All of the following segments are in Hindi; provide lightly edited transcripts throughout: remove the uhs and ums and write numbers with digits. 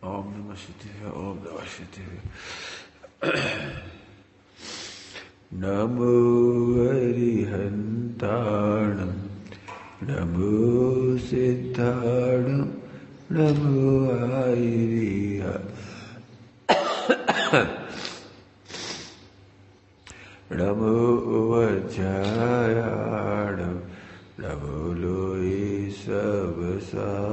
ओम नमः शिवाय। ओम नमः शिवाय। नमो अरिहन्ताणं नमो सिद्धाणं नमो आयिरिह नमो वज्रायाणं नमो लोये सबसाहूण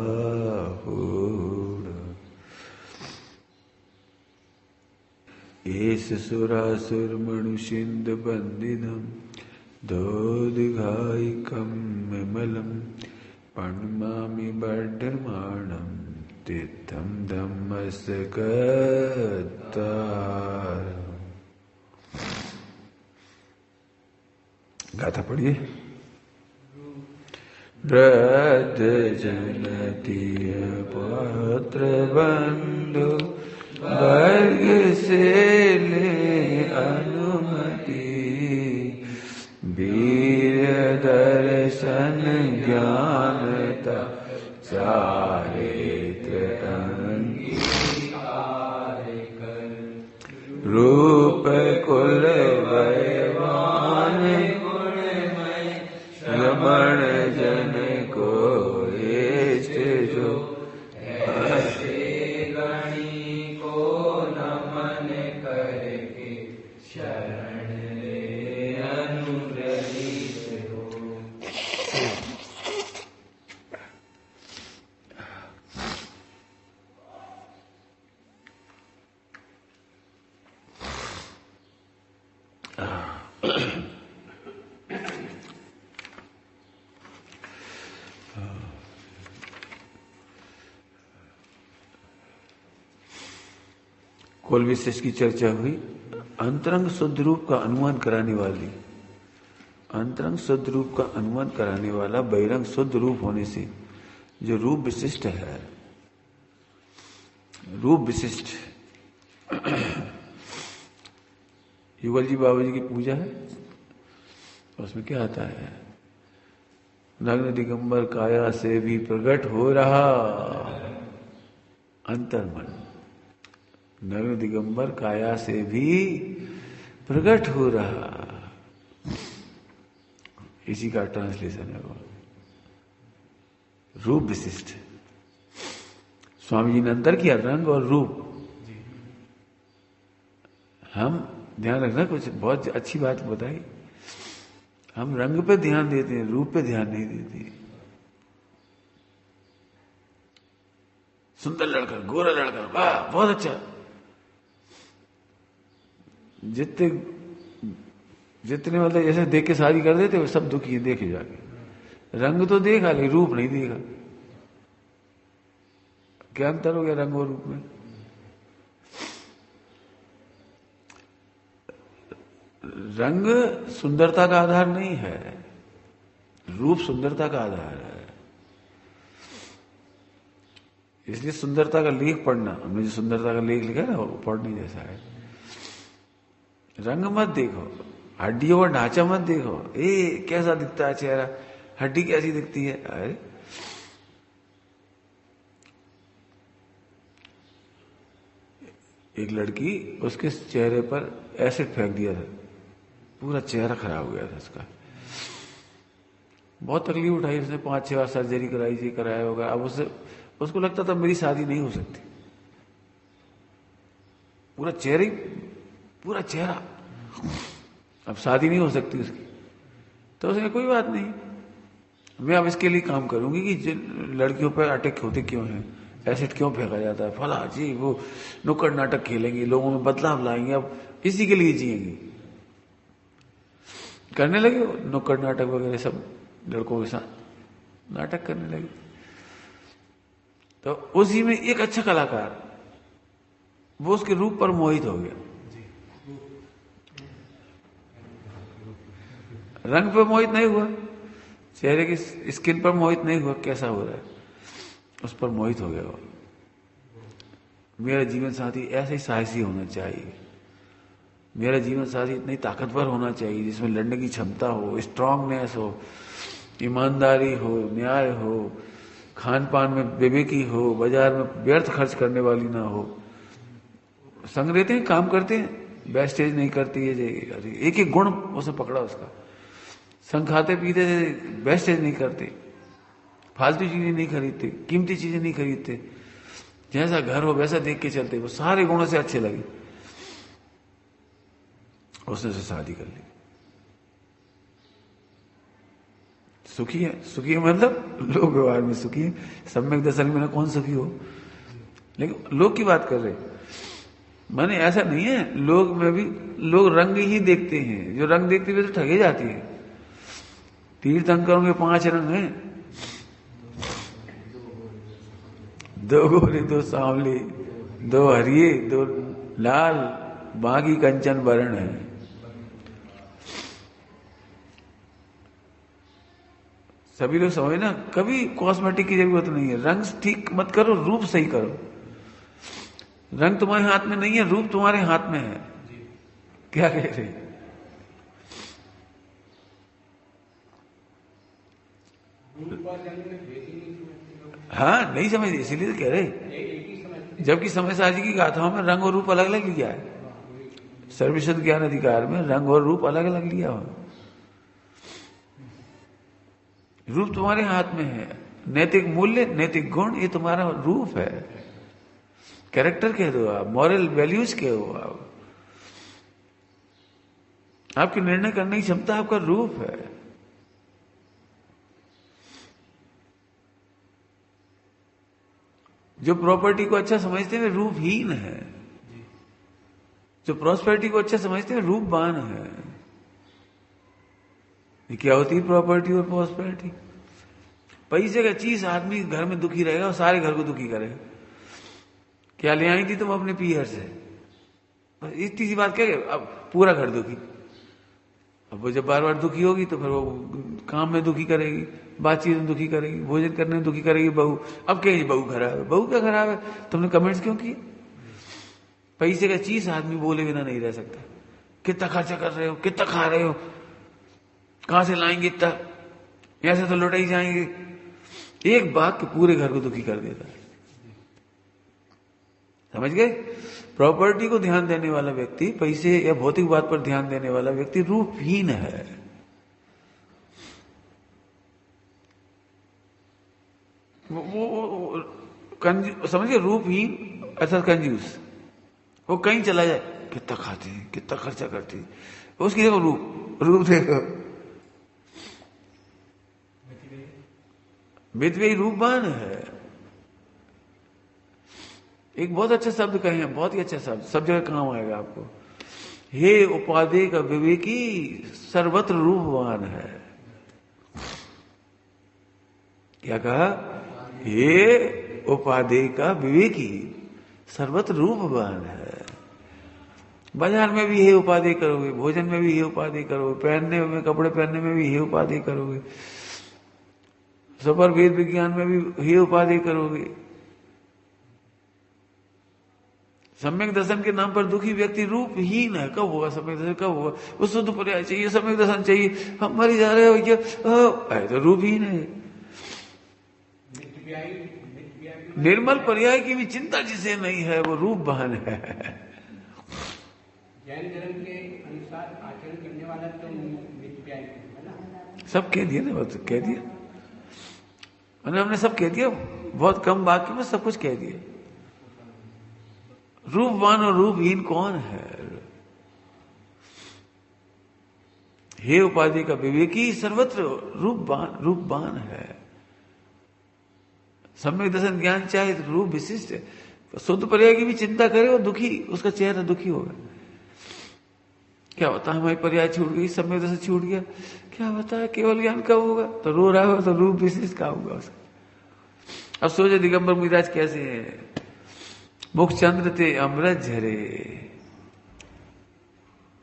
एष सुरासुरमणुषिन्दबन्दिनं दोद्घायिकं विमलं प्रणमामि वर्धमानं तीर्थं धम्मस्कतारम्। गाथा पढ़िए। व्रत जनतीय पत्र बंधु वर्ग से ले अनुमति वीर दर्शन ज्ञानता चारित्र रूप कुल वैवान रमण जन को इष्ट जो ऐसे गणी को नमन करके शरण ले अनुग्रहित हो। कुल विशेष की चर्चा हुई। अंतरंग शुद्ध रूप का अनुमान कराने वाली, अंतरंग शुद्ध रूप का अनुमान कराने वाला बहिरंग शुद्ध रूप होने से जो रूप विशिष्ट है, रूप विशिष्ट युगल जी बाबा जी की पूजा है, उसमें क्या आता है? नग्न दिगंबर काया से भी प्रकट हो रहा अंतर्मन, नग्न दिगंबर काया से भी प्रकट हो रहा, इसी का ट्रांसलेशन है वो, रूप विशिष्ट। स्वामी जी ने अंतर किया रंग और रूप। हम ध्यान रखना, कुछ बहुत अच्छी बात बताई, हम रंग पे ध्यान देते हैं, रूप पे ध्यान नहीं देते। सुंदर लड़का, गोरा लड़का, वाह बहुत अच्छा, जितने मतलब जैसे देख के शादी कर देते वो सब दुखी है, देखे जाके। रंग तो देखा लेकिन रूप नहीं देखा। क्या अंतर हो गया रंग और रूप में? रंग सुंदरता का आधार नहीं है, रूप सुंदरता का आधार है। इसलिए सुंदरता का लेख पढ़ना, हमने जो सुंदरता का लेख लिखा ना वो पढ़ने जैसा है। रंग मत देखो, हड्डियों का ढांचा मत देखो, कैसा दिखता है चेहरा, हड्डी कैसी दिखती है। अरे एक लड़की, उसके चेहरे पर एसिड फेंक दिया था, पूरा चेहरा खराब हो गया था उसका। बहुत तकलीफ उठाई उसने, 5-6 बार सर्जरी कराई थी, कराया होगा। अब उसको लगता था मेरी शादी नहीं हो सकती। पूरा चेहरा, अब शादी नहीं हो सकती उसकी। तो उसने कोई बात नहीं, मैं अब इसके लिए काम करूंगी कि लड़कियों पर अटैक होते क्यों हैं, एसिड क्यों फेंका जाता है, फला जी वो नुक्कड़ नाटक खेलेंगे, लोगों में बदलाव लाएंगे, अब इसी के लिए जिएंगी। करने लगे नुक्कड़ नाटक वगैरह, सब लड़कों के साथ नाटक करने लगे। तो उसी में एक अच्छा कलाकार, वो उसके रूप पर मोहित हो गया। रंग पर मोहित नहीं हुआ, चेहरे की स्किन पर मोहित नहीं हुआ, कैसा हो रहा है उस पर मोहित हो गया वो। मेरा जीवन साथी ऐसे ही साहसी होना चाहिए, मेरा जीवन साथी इतनी ताकतवर होना चाहिए जिसमें लड़ने की क्षमता हो, स्ट्रांगनेस हो, ईमानदारी हो, न्याय हो, खान पान में विवेकी हो, बाजार में व्यर्थ खर्च करने वाली ना हो, संग रहते हैं, काम करते हैं, वेस्टेज नहीं करती है, एक एक गुण उसने पकड़ा उसका। संग खाते पीते थे, वेस्टेज नहीं करते, फालतू चीजें नहीं खरीदते, कीमती चीजें नहीं खरीदते, जैसा घर हो वैसा देख के चलते, वो सारे गुणों से अच्छे लगे, उसने से शादी कर ली। सुखी है, सुखी है मतलब लोक व्यवहार में सुखी है, सम्यक दर्शन में ना कौन सुखी हो, लेकिन लोग की बात कर रहे। माने ऐसा नहीं है, लोग में भी लोग रंग ही देखते हैं, जो रंग देखते हुए तो ठगे जाती है। तीर्थंकरों के 5 रंग हैं, 2 गोरे 2 सांवले 2 हरिये 2 लाल, बाकी कंचन वर्ण है। सभी लोग समझे ना, कभी कॉस्मेटिक की जरूरत नहीं है, रंग ठीक मत करो, रूप सही करो। रंग तुम्हारे हाथ में नहीं है, रूप तुम्हारे हाथ में है। क्या कह रहे? हाँ, नहीं समझ, इसीलिए तो कह रहे। जबकि समय साजी की गाथाओं में रंग और रूप अलग अलग लिया है, सर्वशुद्ध ज्ञान अधिकार में रंग और रूप अलग अलग लिया हो। रूप तुम्हारे हाथ में है, नैतिक मूल्य, नैतिक गुण, ये तुम्हारा रूप है। कैरेक्टर कह दो आप, मॉरल वैल्यूज कह दो आप, आपकी निर्णय करने की क्षमता आपका रूप है। जो प्रॉपर्टी को अच्छा समझते हैं वे रूपहीन है, जो प्रॉस्पेरिटी को अच्छा समझते हैं रूपवान है। ये क्या होती है प्रॉपर्टी और प्रॉस्पेरिटी? पैसे का चीज आदमी घर में दुखी रहेगा और सारे घर को दुखी करेगा। क्या ले आई थी तुम अपने पीहर से? इतनी सी बात कह, अब पूरा घर दुखी। अब वो जब बार बार दुखी होगी तो फिर वो काम में दुखी करेगी, बातचीत में दुखी करेगी, भोजन करने में दुखी करेगी बहू। अब कहेगी बहू खराब है। बहू क्या खराब है? तुमने कमेंट्स क्यों किए? पैसे का चीज आदमी बोले बिना नहीं रह सकता। कितना खर्चा कर रहे हो, कितना खा रहे हो, कहां से लाएंगे इतना, ऐसे तो लौटाई जाएंगे। एक बात के पूरे घर को दुखी कर देता है। समझ गए? प्रॉपर्टी को ध्यान देने वाला व्यक्ति, पैसे या भौतिक बात पर ध्यान देने वाला व्यक्ति रूपहीन है। वो समझिए, रूपहीन अर्थात कंजूस। वो कहीं चला जाए, कितना खाते हैं, कितना खर्चा करते हैं, उसकी देखो रूप देखो। मितव्ययी रूपवान है। एक बहुत अच्छा शब्द कहे हैं, बहुत ही अच्छा शब्द, सब जगह काम आएगा आपको। हे उपाधि का विवेकी सर्वत्र रूपवान है। क्या कहा? हे उपाधि का विवेकी सर्वत्र रूपवान है। बाजार में भी हे उपाधि करोगे, भोजन में भी हे उपाधि करोगे, पहनने में, कपड़े पहनने में भी हे उपाधि करोगे, सफर वेद विज्ञान में भी हे उपाधि करोगे। सम्यक दर्शन के नाम पर दुखी व्यक्ति रूपहीन है। कब होगा सम्यक दर्शन? कब होगा? वो शुद्ध पर्याय चाहिए, सम्यक दर्शन चाहिए, हम मरी जा रहे हो भैया, तो रूपहीन है। निर्मल पर्याय की भी चिंता जिसे नहीं है वो रूपवान है। जैन धर्म के अनुसार आचरण करने वाला तो नित्याय है ना। सब कह दिया ना, तो कह दिया हमने सब कह दिया, बहुत कम वाक्य में सब कुछ कह दिया। रूपवान और रूपहीन कौन है? हे उपाधि का विवेकी सर्वत्र रूपवान है। सम्यक दर्शन ज्ञान चाहे तो रूप विशिष्ट है। शुद्ध पर्याय की भी चिंता करे और दुखी, उसका चेहरा दुखी होगा। क्या होता है हमारी पर्याय छूट गई, सम्यक दर्शन छूट गया, क्या होता है? केवल ज्ञान कब होगा? तो रो रहा होगा तो रूप विशिष्ट का होगा उसका। अब सोचे दिगंबर मुनिराज कैसे है? मुख चंद्र ते अमृत झरे।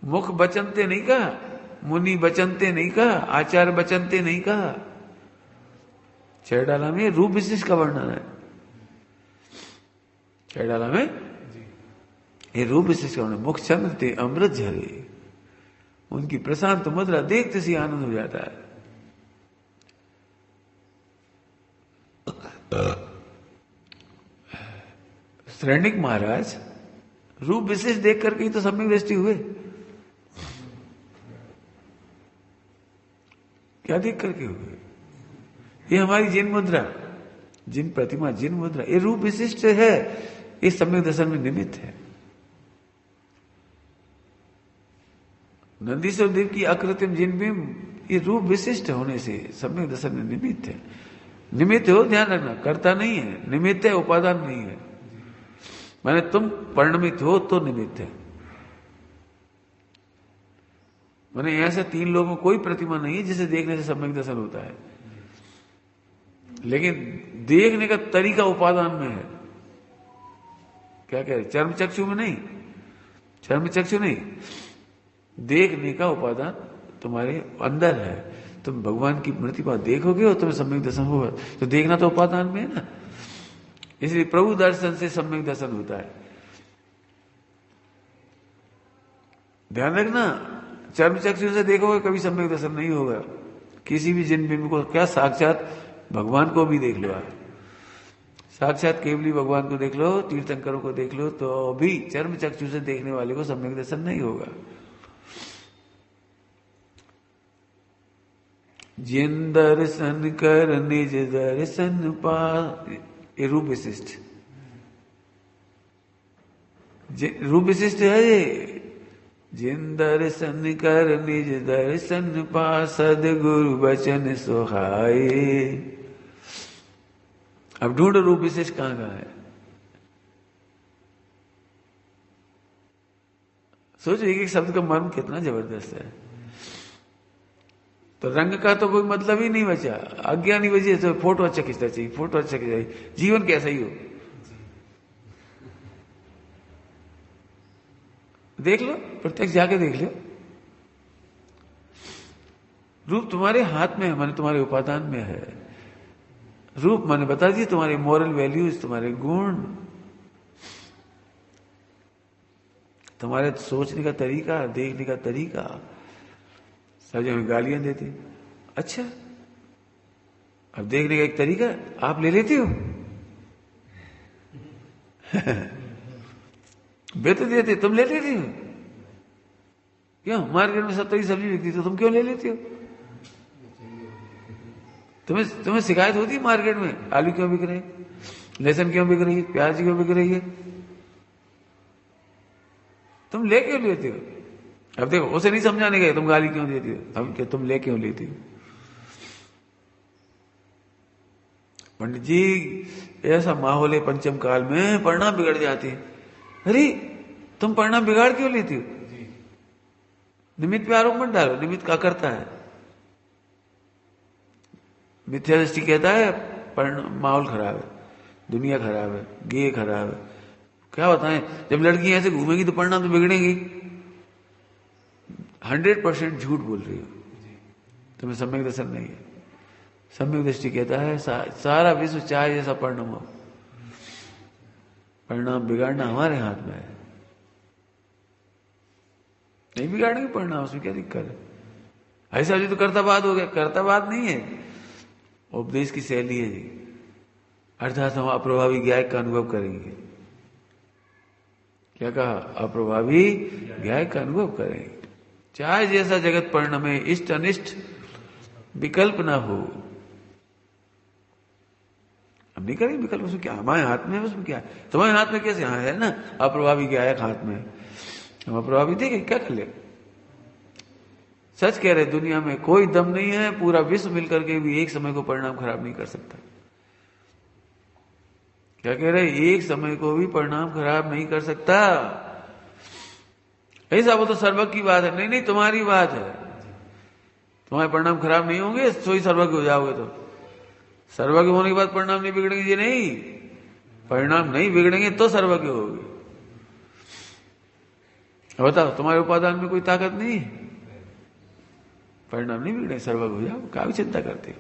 मुख बचनते नहीं कहा, मुनि बचनते नहीं कहा, आचार्य बचनते नहीं कहा। चैडाला में रूप विशिष्ट का वर्णन है। चैडाला में ये रूप विशिष्ट का वर्णन। मुख चंद्र ते अमृत झरे। उनकी प्रशांत मुद्रा देखते से आनंद हो जाता है। श्रेणिक महाराज रूप विशेष देख करके ही तो सम्यक दृष्टि हुए। क्या देख करके हुए? ये हमारी जिन मुद्रा, जिन प्रतिमा, जिन मुद्रा, ये रूप विशिष्ट है, ये सम्यक दर्शन में निमित्त है। नंदीश्वर देव की अकृत्रिम जिन बिंब, ये रूप विशिष्ट होने से सम्यक दर्शन में निमित्त है। निमित्त हो, ध्यान रखना, करता नहीं है, निमित्त है, उपादान नहीं है। माने तुम परिणमित हो तो निमित्त है। माने ऐसे तीन लोगों में कोई प्रतिमा नहीं है जिसे देखने से सम्यक दर्शन होता है, लेकिन देखने का तरीका उपादान में है। क्या कह रहे? चर्म चक्षु में नहीं, चर्म चक्षु नहीं, देखने का उपादान तुम्हारे अंदर है। तुम भगवान की प्रतिभा देखोगे और तुम्हें सम्यक दर्शन होगा। तो देखना तो उपादान में है ना, इसलिए प्रभु दर्शन से सम्यक दर्शन होता है। ध्यान रखना, चर्म चक्षु से देखोगे कभी सम्यक दर्शन नहीं होगा। किसी भी जिन बिंब को, क्या साक्षात भगवान को भी देख लो, साक्षात केवली भगवान को देख लो, तीर्थंकरों को देख लो, तो भी चर्म चक्षु से देखने वाले को सम्यक दर्शन नहीं होगा। जिन दर्शन कर निज दर्शन पा, ये रूप विशिष्ट, रूप विशिष्ट है ये। जिन दर्शन कर निज दर्शन पा, सदगुरु वचन सुहाए। अब ढूंढ रूप विशिष्ट कहां कहां है। सोचो एक एक शब्द का मर्म कितना जबरदस्त है। तो रंग का तो कोई मतलब ही नहीं बचा। अज्ञानी वजह से फोटो अच्छा खींचना चाहिए, फोटो अच्छा खींचना चाहिए, जीवन कैसा ही हो। देख लो, प्रत्यक्ष जाके देख लो। रूप तुम्हारे हाथ में है, माने तुम्हारे उपादान में है। रूप माने बता दिए तुम्हारे मॉरल वैल्यूज, तुम्हारे गुण, तुम्हारे सोचने का तरीका, देखने का तरीका। सब जगह गालियां देते, अच्छा अब देखने का एक तरीका आप ले लेते हो। वे तो देते, तुम ले लेते हो क्यों? मार्केट में 70 सब्जी बिकती तो तुम क्यों ले लेते हो? तुम्हें शिकायत होती है मार्केट में आलू क्यों बिक रहे हैं, लहसुन क्यों बिक रही है, प्याज क्यों बिक रही है? तुम ले क्यों लेते हो? अब देखो, उसे नहीं समझाने गए तुम गाली क्यों देती हो, अब क्या तुम ले क्यों लेती हो? पंडित जी ऐसा माहौल है पंचम काल में, परिणाम बिगड़ जाते हैं। अरे तुम परिणाम बिगाड़ क्यों लेती हो? निमित्त पे आरोप मत डालो, निमित्त क्या करता है? मिथ्या दृष्टि कहता है माहौल खराब है, दुनिया खराब है, गे खराब है। क्या बताएं, जब लड़की ऐसे घूमेगी तो परिणाम तो बिगड़ेंगी। 100% झूठ बोल रही हो, तुम्हें सम्यक दर्शन नहीं है। सम्यक दृष्टि कहता है सारा विश्व चाहे जैसा परिणाम हो, परिणाम बिगाड़ना हमारे हाथ में है। नहीं बिगाड़ेंगे परिणाम, उसमें क्या दिक्कत है? ऐसा भी तो कर्तावाद हो गया। कर्तावाद नहीं है, उपदेश की शैली है जी। अर्थात हम अप्रभावी ज्ञायक का अनुभव करेंगे। क्या कहा? अप्रभावी ज्ञायक का अनुभव करेंगे। चाहे जैसा जगत परिणमे, इष्ट अनिष्ट विकल्प ना हो। अब नहीं करेंगे विकल्प, उसमें क्या हमारे हाथ में है? उसमें क्या है? तुम्हारे हाथ में कैसे? हाँ है ना, अप्रभावी ज्ञायक हाथ में। हम अप्रभावी देखें क्या कर ले? सच कह रहे, दुनिया में कोई दम नहीं है, पूरा विश्व मिलकर के भी एक समय को परिणाम खराब नहीं कर सकता। क्या कह रहे? एक समय को भी परिणाम खराब नहीं कर सकता। ऐसा वो तो सर्वज्ञ की बात है। नहीं नहीं, तुम्हारी बात है। तुम्हारे परिणाम खराब नहीं होंगे तो ही सर्वज्ञ हो जाओगे। तो सर्वज्ञ होने के बाद परिणाम नहीं बिगड़ेंगे? ये नहीं, परिणाम नहीं बिगड़ेंगे तो सर्वज्ञ होगे। बताओ, तुम्हारे उपादान में कोई ताकत नहीं है, परिणाम नहीं बिगड़े, सर्वज्ञ हो जाओ। क्या भी चिंता करते हो?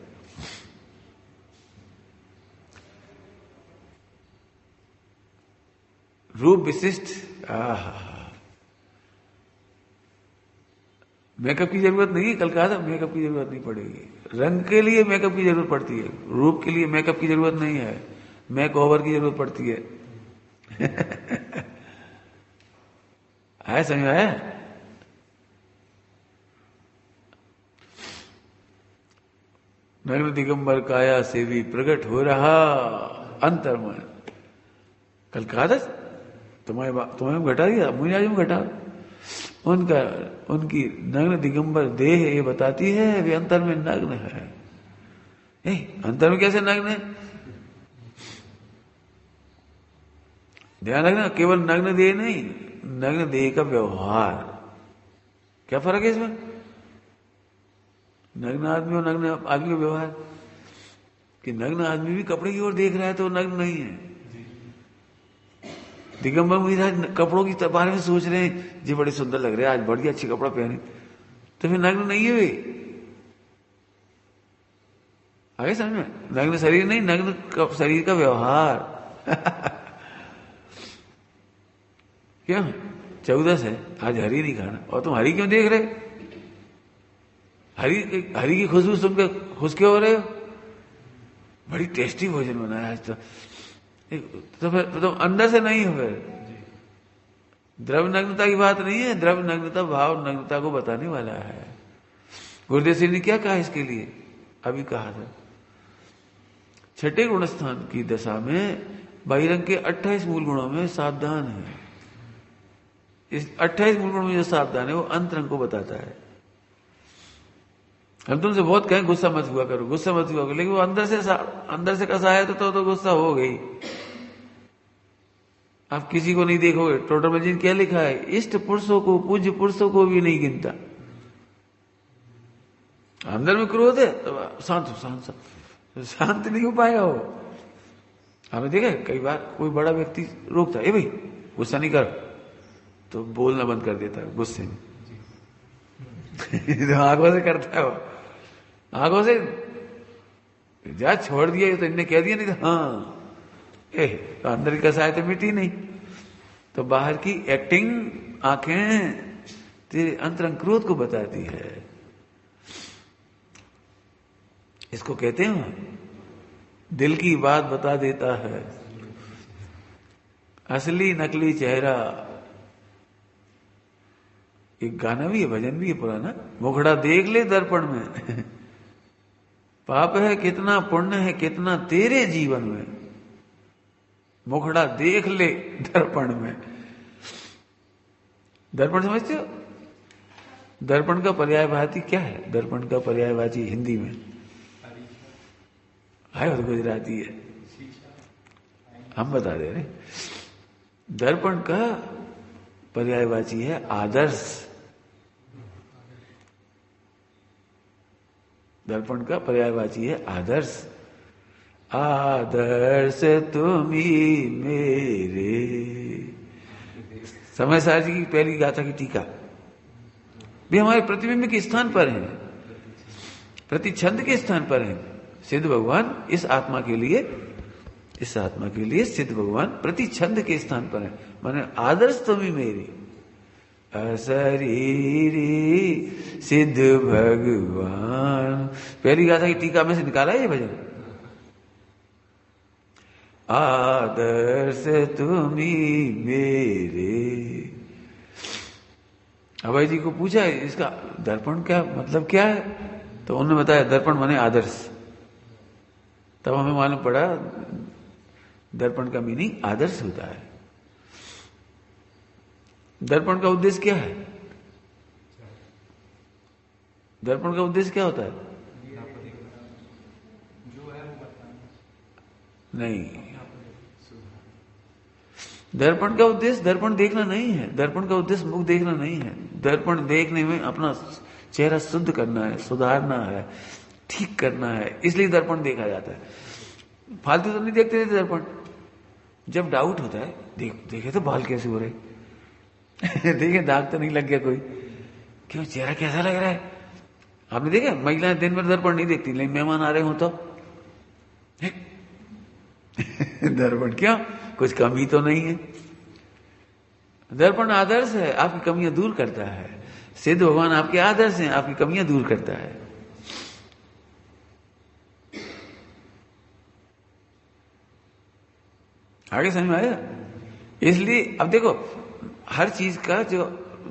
रूप विशिष्ट मेकअप की जरूरत नहीं है, कल कहा था मेकअप की जरूरत नहीं पड़ेगी। रंग के लिए मेकअप की जरूरत पड़ती है, रूप के लिए मेकअप की जरूरत नहीं है, मेक ओवर की जरूरत पड़ती है। समझ में आया? नग्न दिगंबर काया से भी प्रकट हो रहा अंतर्मन। कल कहा था तुम्हें घटा दिया, मुझे आज घटा। उनकी नग्न दिगंबर देह ये बताती है वे अंतर में नग्न है। अंतर में कैसे नग्न है? ध्यान रखना, केवल नग्न देह नहीं, नग्न देह का व्यवहार। क्या फर्क है इसमें? नग्न आदमी और नग्न आदमी का व्यवहार, कि नग्न आदमी भी कपड़े की ओर देख रहा है तो नग्न नहीं है। दिगंबर महाराज कपड़ों की बारे में सोच रहे हैं, जी बड़े सुंदर लग रहे हैं आज, बड़ी अच्छी कपड़ा पहने, तो फिर नग्न नहीं है वे। आगे समझ में? नग्न शरीर नहीं, नग्न शरीर का व्यवहार। क्यों 14 है आज हरी नहीं खाना, और तुम हरी क्यों देख रहे? हरी की खुशबू सुनकर खुश क्यों हो रहे हो? बड़ी टेस्टी भोजन बनाया आज तो फिर तुम अंदर से नहीं हो। फिर द्रव्य नग्नता की बात नहीं है, द्रव्य नग्नता भाव नग्नता को बताने वाला है। गुरुदेव सिंह ने क्या कहा इसके लिए? अभी कहा था, छठे गुण स्थान की दशा में बहिरंग के 28 मूल गुणों में सावधान है। इस 28 मूल गुणों में जो सावधान है वो अंतरंग को बताता है। हम तुमसे बहुत कहें गुस्सा मत हुआ करो, गुस्सा मत हुआ करो, लेकिन वो अंदर से कसा है तो गुस्सा हो गई। आप किसी को नहीं देखोगे, टोटल मजीद क्या लिखा है? इष्ट पुरुषों को, पूज्य पुरुषों को भी नहीं गिनता। अंदर में क्रोध है तो शांत नहीं हो पाएगा वो। हमने देखा कई बार कोई बड़ा व्यक्ति रोकता है, भाई गुस्सा नहीं कर, तो बोलना बंद कर देता है गुस्से में। तो आंखों से करता है वो, आंखों से जा छोड़ दिया तो इनने कह दिया, नहीं तो हाँ तो अंदर की कसाय तो मिटी नहीं। तो बाहर की एक्टिंग आंखें तेरे अंतरंग क्रोध को बताती है। इसको कहते हैं दिल की बात बता देता है, असली नकली चेहरा। एक गाना भी है, भजन भी है पुराना, मुखड़ा देख ले दर्पण में, पाप है कितना पुण्य है कितना तेरे जीवन में, मुखड़ा देख ले दर्पण में। दर्पण समझते हो? दर्पण का पर्यायवाची क्या है? दर्पण का पर्यायवाची हिंदी में है, और गुजराती है, हम बता दे रहे। दर्पण का पर्यायवाची है आदर्श। दर्पण का पर्यायवाची है आदर्श। आदर्श तुम ही मेरे। समय सार जी की पहली गाथा की टीका भी हमारे प्रतिबिंब के स्थान पर है, प्रतिछंद के स्थान पर है। सिद्ध भगवान इस आत्मा के लिए सिद्ध भगवान प्रतिछंद के स्थान पर है। माने आदर्श तुम ही मेरी, अशरीरी सिद्ध भगवान। पहली गाथा की टीका में से निकाला है ये भजन। आदर्श तुम्ही मेरे। अभय जी को पूछा इसका दर्पण क्या मतलब क्या है, तो उन्होंने बताया दर्पण माने आदर्श। तब हमें मालूम पड़ा दर्पण का मीनिंग आदर्श होता है। दर्पण का उद्देश्य क्या है? दर्पण का उद्देश्य क्या होता है? नहीं, दर्पण का उद्देश्य दर्पण देखना नहीं है। दर्पण का उद्देश्य मुख देखना नहीं है। दर्पण देखने में अपना चेहरा शुद्ध करना है, सुधारना है, ठीक करना है, इसलिए दर्पण देखा जाता है। फालतू तो नहीं देखते रहते दर्पण। जब डाउट होता है देखे तो बाल कैसे हो रहे, देखे दाग तो नहीं लग गया कोई, क्यों चेहरा कैसा लग रहा है। आपने देखा महिलाएं दिन भर दर्पण नहीं देखती, लेकिन मेहमान आ रहे हो तो दर्पण क्यों, कुछ कमी तो नहीं है। दर्पण आदर्श है, आपकी कमियां दूर करता है। सिद्ध भगवान आपके आदर्श हैं, आपकी कमियां दूर करता है। आगे समझ में आया? इसलिए अब देखो, हर चीज का जो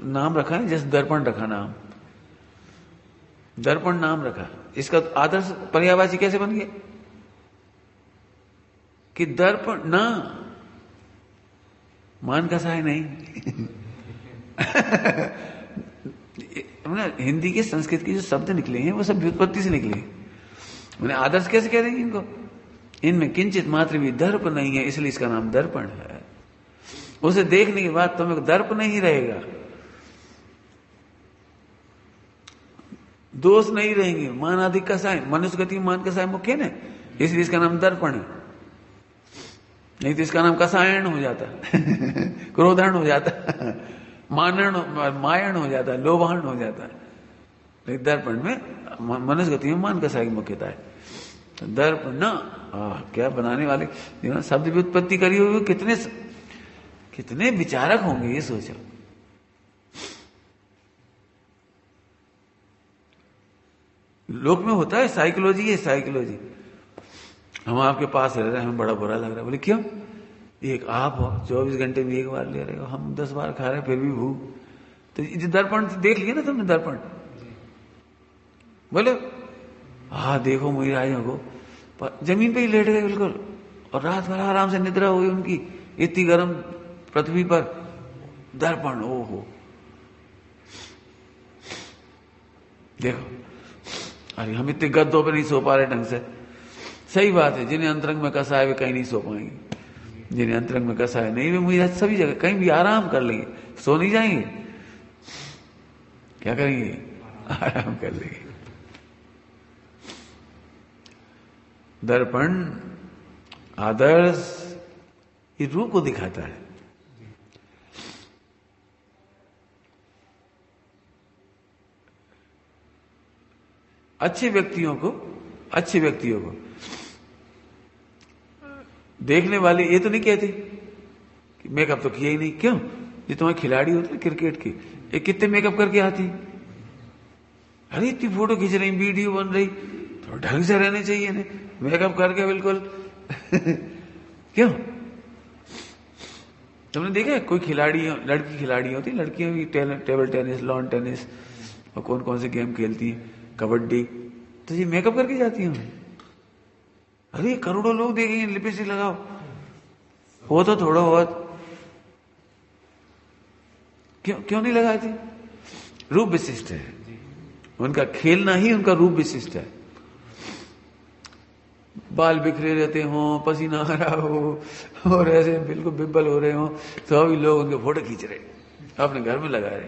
नाम रखा है, जैसे दर्पण रखा नाम, दर्पण नाम रखा, इसका आदर्श पर्यायवाची कैसे बन गया कि दर्पण ना, मान का सहाय नहीं। हिंदी के संस्कृत के जो शब्द निकले हैं वो सब व्युत्पत्ति से निकले हैं। मैंने आदर्श कैसे कह देंगे इनको? इनमें किंचित मात्र भी दर्प नहीं है, इसलिए इसका नाम दर्पण है। उसे देखने के बाद तुम्हें दर्प नहीं रहेगा, दोष नहीं रहेंगे। मान आदि का साय, मनुष्य गति मान का साय मुख्य है, इसलिए इसका नाम दर्पण है। नहीं तो इसका नाम कसायण हो जाता, क्रोधण हो जाता, मायण हो जाता, लोभाण हो जाता। लेकिन दर्पण में मनुष्य गति में मान कसाय की मुख्यता है। तो दर्पण ना, क्या बनाने वाले शब्द भी उत्पत्ति करी हुई, कितने विचारक होंगे, ये सोचो। लोक में होता है साइकोलॉजी है, साइकोलॉजी। हम आपके पास रह रहे हैं, हमें बड़ा बुरा लग रहा है। बोले क्यों? एक आप हो 24 घंटे में एक बार ले रहे हो, हम 10 बार खा रहे हैं फिर भी भूख। तो ये दर्पण देख लिया ना तुमने, दर्पण। बोले हाँ देखो मुझे को, जमीन पे ही लेट गए बिल्कुल, और रात भर आराम से निद्रा हुई उनकी, इतनी गर्म पृथ्वी पर। दर्पण, ओहो देखो, अरे हम इतने गद्दों पे नहीं सो पा रहे ढंग से। सही बात है, जिन्हें अंतरंग में कसा है वे कहीं नहीं सो पाएंगे। जिन्हें अंतरंग में कसा है नहीं, वे मुझे सभी जगह कहीं भी आराम कर लेंगे, सो नहीं जाएंगे। क्या करेंगे? आराम कर लेंगे। दर्पण आदर्श ये रूप को दिखाता है। अच्छे व्यक्तियों को देखने वाले ये तो नहीं कहते कि मेकअप तो किया ही नहीं। क्यों? ये तुम्हारे खिलाड़ी होते हैं क्रिकेट के, ये कितने मेकअप करके आती। अरे इतनी फोटो खींच रही, वीडियो बन रही, थोड़ा ढंग से रहने चाहिए ना, मेकअप करके बिल्कुल। क्यों? तुमने देखा है कोई खिलाड़ी, लड़की खिलाड़ी होती, लड़कियां भी टेबल टेनिस, लॉन टेनिस और कौन कौन से गेम खेलती हैं, कबड्डी, तो ये मेकअप करके जाती हैं। अरे करोड़ों लोग देखेंगे, लिपस्टिक लगाओ, हो तो थोड़ा बहुत, क्यों नहीं लगाती? रूप विशिष्ट है उनका, खेलना ही उनका रूप विशिष्ट है। बाल बिखरे रहते हो, पसीना आ रहा हो और ऐसे बिल्कुल बिब्बल हो रहे हो, तो अभी लोग उनके फोटो खींच रहे, अपने घर में लगा रहे।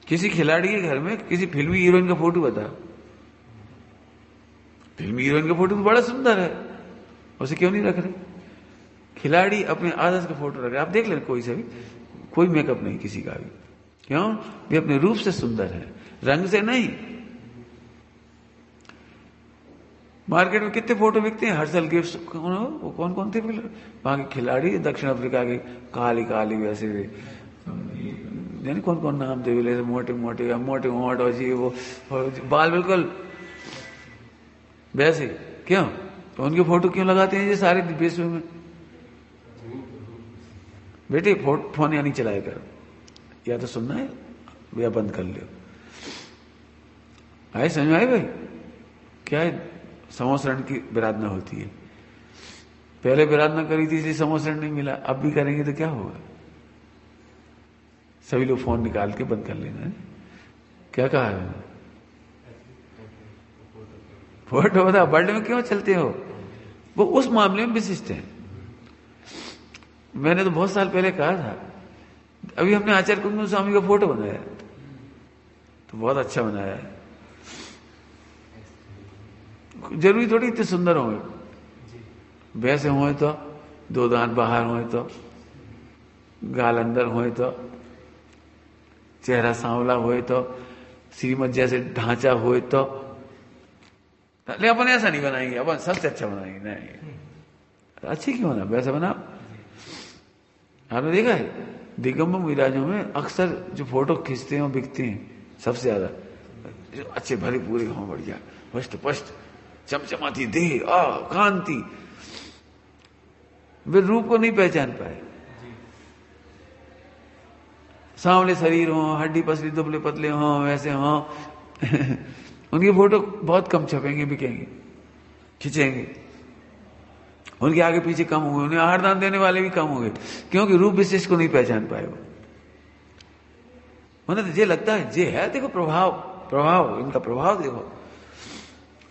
किसी खिलाड़ी के घर में किसी फिल्मी हीरोइन का फोटो बता, फिल्मी हीरोइन का फोटो तो बड़ा सुंदर है, उसे क्यों नहीं रख रहे? खिलाड़ी अपने आदर्श का फोटो रख रहे। आप देख लें कोई से भी, कोई मेकअप नहीं किसी का भी। क्यों? वे अपने रूप से सुंदर है, रंग से नहीं। मार्केट में कितने फोटो बिकते हैं, हर्षल गिफ्ट, वो कौन कौन थे वहां के खिलाड़ी, दक्षिण अफ्रीका के, काली काली वैसे यानी कौन कौन नाम थे, मोटे मोटे मोटे मोटे जी, वो बाल बिल्कुल वैसे। क्यों? तो उनके फोटो क्यों लगाते हैं ये सारे विश्व में? बेटे फोन या नहीं चलाया करो, या तो सुनना है या बंद कर लो। आए समझ में आए भाई? क्या है? समोसरण की विराधना होती है। पहले विराधना करी थी इसलिए समोसरण नहीं मिला, अब भी करेंगे तो क्या होगा? सभी लोग फोन निकाल के बंद कर लेना है। क्या कहा है? फोटो बता, बर्थडे में क्यों चलते हो? वो उस मामले में विशिष्ट है। मैंने तो बहुत साल पहले कहा था, अभी हमने आचार्य कुंदन स्वामी का फोटो बनाया तो बहुत अच्छा बनाया है। जरूरी थोड़ी इतने सुंदर होंगे, वैसे होए तो, दो दांत बाहर होए तो, गाल अंदर होए तो, चेहरा सांवला होए तो, श्रीमत जैसे ढांचा होए तो। ले अपन ऐसा नहीं बनाएंगे, अपन सबसे अच्छा बनाएंगे। नहीं, अच्छी क्यों बना, वैसा बना। आपने देखा है दिगंबर विराजों में अक्सर जो फोटो खींचते हैं वो बिकते हैं सबसे ज्यादा, जो अच्छे भरे पूरे हों, बढ़िया पुष्ट पुष्ट चमचमाती देह, कांति। वे रूप को नहीं पहचान पाए। सांवले शरीर हो, हड्डी पसली दुबले पतले हो, वैसे हो उनके फोटो बहुत कम छपेंगे, बिकेंगे, खिंचेंगे। उनके आगे पीछे कम हुए, उन्हें आहार दान देने वाले भी कम हो गए, क्योंकि रूप विशेष को नहीं पहचान पाए वो। उन्हें तो ये लगता है जे है, देखो प्रभाव इनका प्रभाव देखो।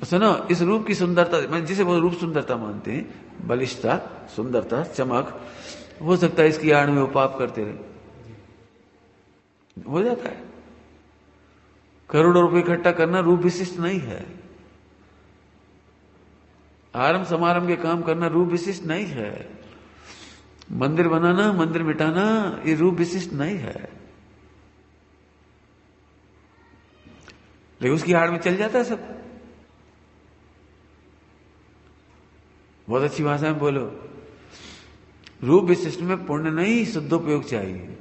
सुनो, इस रूप की सुंदरता, जिसे वो रूप सुंदरता मानते हैं, बलिष्ठता, सुंदरता, चमक, हो सकता है इसकी आड़ में वो पाप करते रहे, हो जाता है। करोड़ों रुपए इकट्ठा करना रूप विशिष्ट नहीं है। आरंभ समारंभ के काम करना रूप विशिष्ट नहीं है। मंदिर बनाना, मंदिर मिटाना, ये रूप विशिष्ट नहीं है। लेकिन उसकी आड़ में चल जाता है सब। बहुत अच्छी भाषा में बोलो, रूप विशिष्ट में पुण्य नहीं, शुद्धोपयोग चाहिए।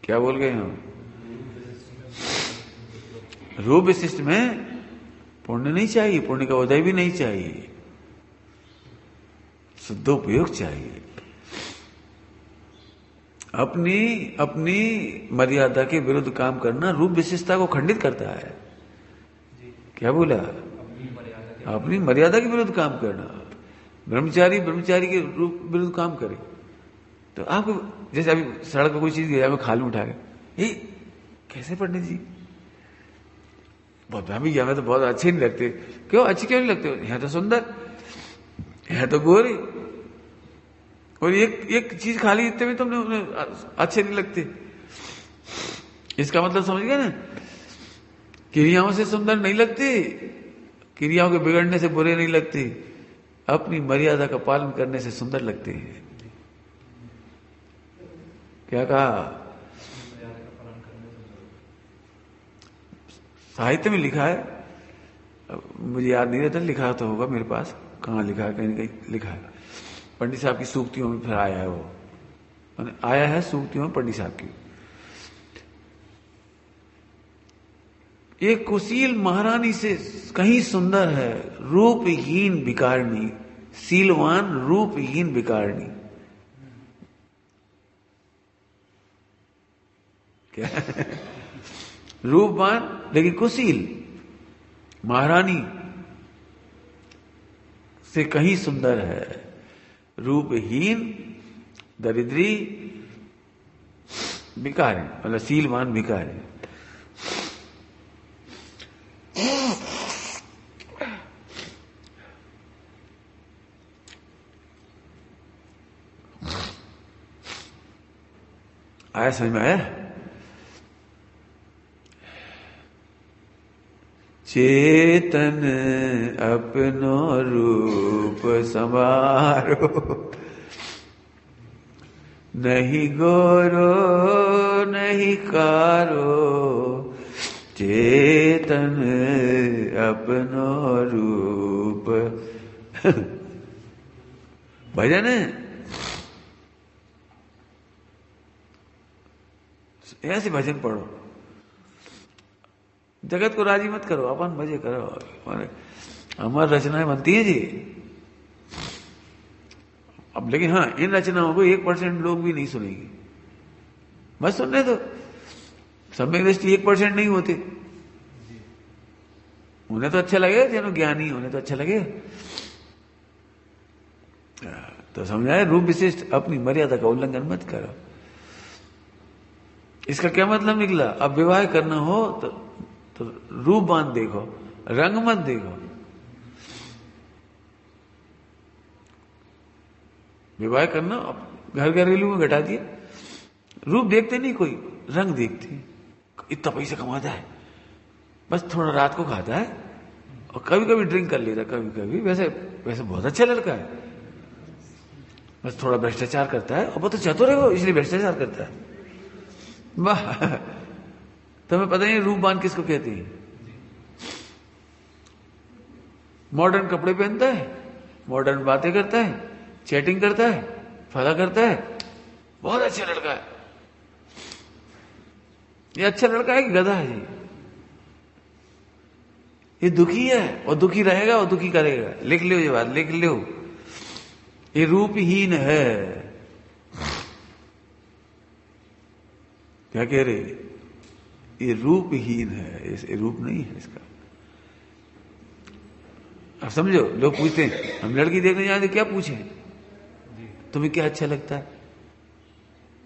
क्या बोल गए हम? रूप विशिष्ट में पुण्य नहीं चाहिए, पुण्य का उदय भी नहीं चाहिए, शुद्धोपयोग चाहिए। अपनी मर्यादा के विरुद्ध काम करना रूप विशिष्टता को खंडित करता है। क्या बोला? अपनी मर्यादा के विरुद्ध काम करना। ब्रह्मचारी के रूप विरुद्ध काम करे तो आपको, जैसे अभी सड़क पर कोई चीज गिरा, मैं खा लूं उठा के, कैसे पंडित जी, बहुत भी गया, मैं तो बहुत अच्छे नहीं लगते। क्यों अच्छे क्यों नहीं लगते? यहां तो सुंदर, यहां तो गोरी, और एक चीज खा ली इतने में तुमने अच्छे नहीं लगते। इसका मतलब समझ गए ना, क्रियाओं से सुंदर नहीं लगती, क्रियाओं के बिगड़ने से बुरे नहीं लगते, अपनी मर्यादा का पालन करने से सुंदर लगते हैं। क्या कहा? साहित्य में लिखा है, मुझे याद नहीं रहता, लिखा तो होगा मेरे पास, कहाँ लिखा है, कहीं कहीं लिखा है। पंडित साहब की सूक्तियों में फिर आया है वो, आया है सूक्तियों में पंडित साहब की। एक कुशील महारानी से कहीं सुंदर है रूपहीन भिखारिणी, सीलवान रूपहीन भिखारिणी। क्या? रूपवान लेकिन कुशील महारानी से कहीं सुंदर है, रूपहीन दरिद्री भिखारी, मतलब सीलवान भिखारी। आया समझ में? आया? चेतन अपनो रूप समारो, नहीं गोरो नहीं कारो, चेतन अपनो रूप। भजन है, ऐसे भजन पढ़ो, जगत को राजी मत करो, अपन मजे करो। हमारी रचनाएं बनती हैं जी। अब लेकिन हाँ, इन रचनाओं को 1% लोग भी नहीं सुनेंगे, बस सुनने दो। सम्यक दृष्टि 1% नहीं होते, उन्हें तो अच्छा लगेगा, जिन्होंने ज्ञानी उन्हें तो अच्छा लगेगा। तो समझाए, रूप विशिष्ट अपनी मर्यादा का उल्लंघन मत करो। इसका क्या मतलब निकला? अब विवाह करना हो तो रूप बांध देखो, रंग मत देखो। विवाह करना घर घरेलू में घटा दिया, रूप देखते नहीं कोई, रंग देखते। इतना पैसा कमाता है, बस थोड़ा रात को खाता है और कभी कभी ड्रिंक कर लेता, कभी कभी वैसे बहुत अच्छा लड़का है, बस थोड़ा भ्रष्टाचार करता है, और वो तो चतुर है वो, इसलिए भ्रष्टाचार करता है। वाह, तुम्हें पता नहीं रूपवान किसको कहते हैं? मॉडर्न कपड़े पहनता है, मॉडर्न बातें करता है, चैटिंग करता है, फला करता है, बहुत अच्छा लड़का है, ये अच्छा लड़का है कि गधा है जी, ये दुखी है और दुखी रहेगा और दुखी करेगा। लिख लो ये बात, लिख लो, ये रूपहीन है। क्या कह रहे, ये रूपहीन है, ये रूप नहीं है इसका। अब समझो, लोग पूछते हैं हम लड़की देखने जाते क्या पूछे, तुम्हें क्या अच्छा लगता है,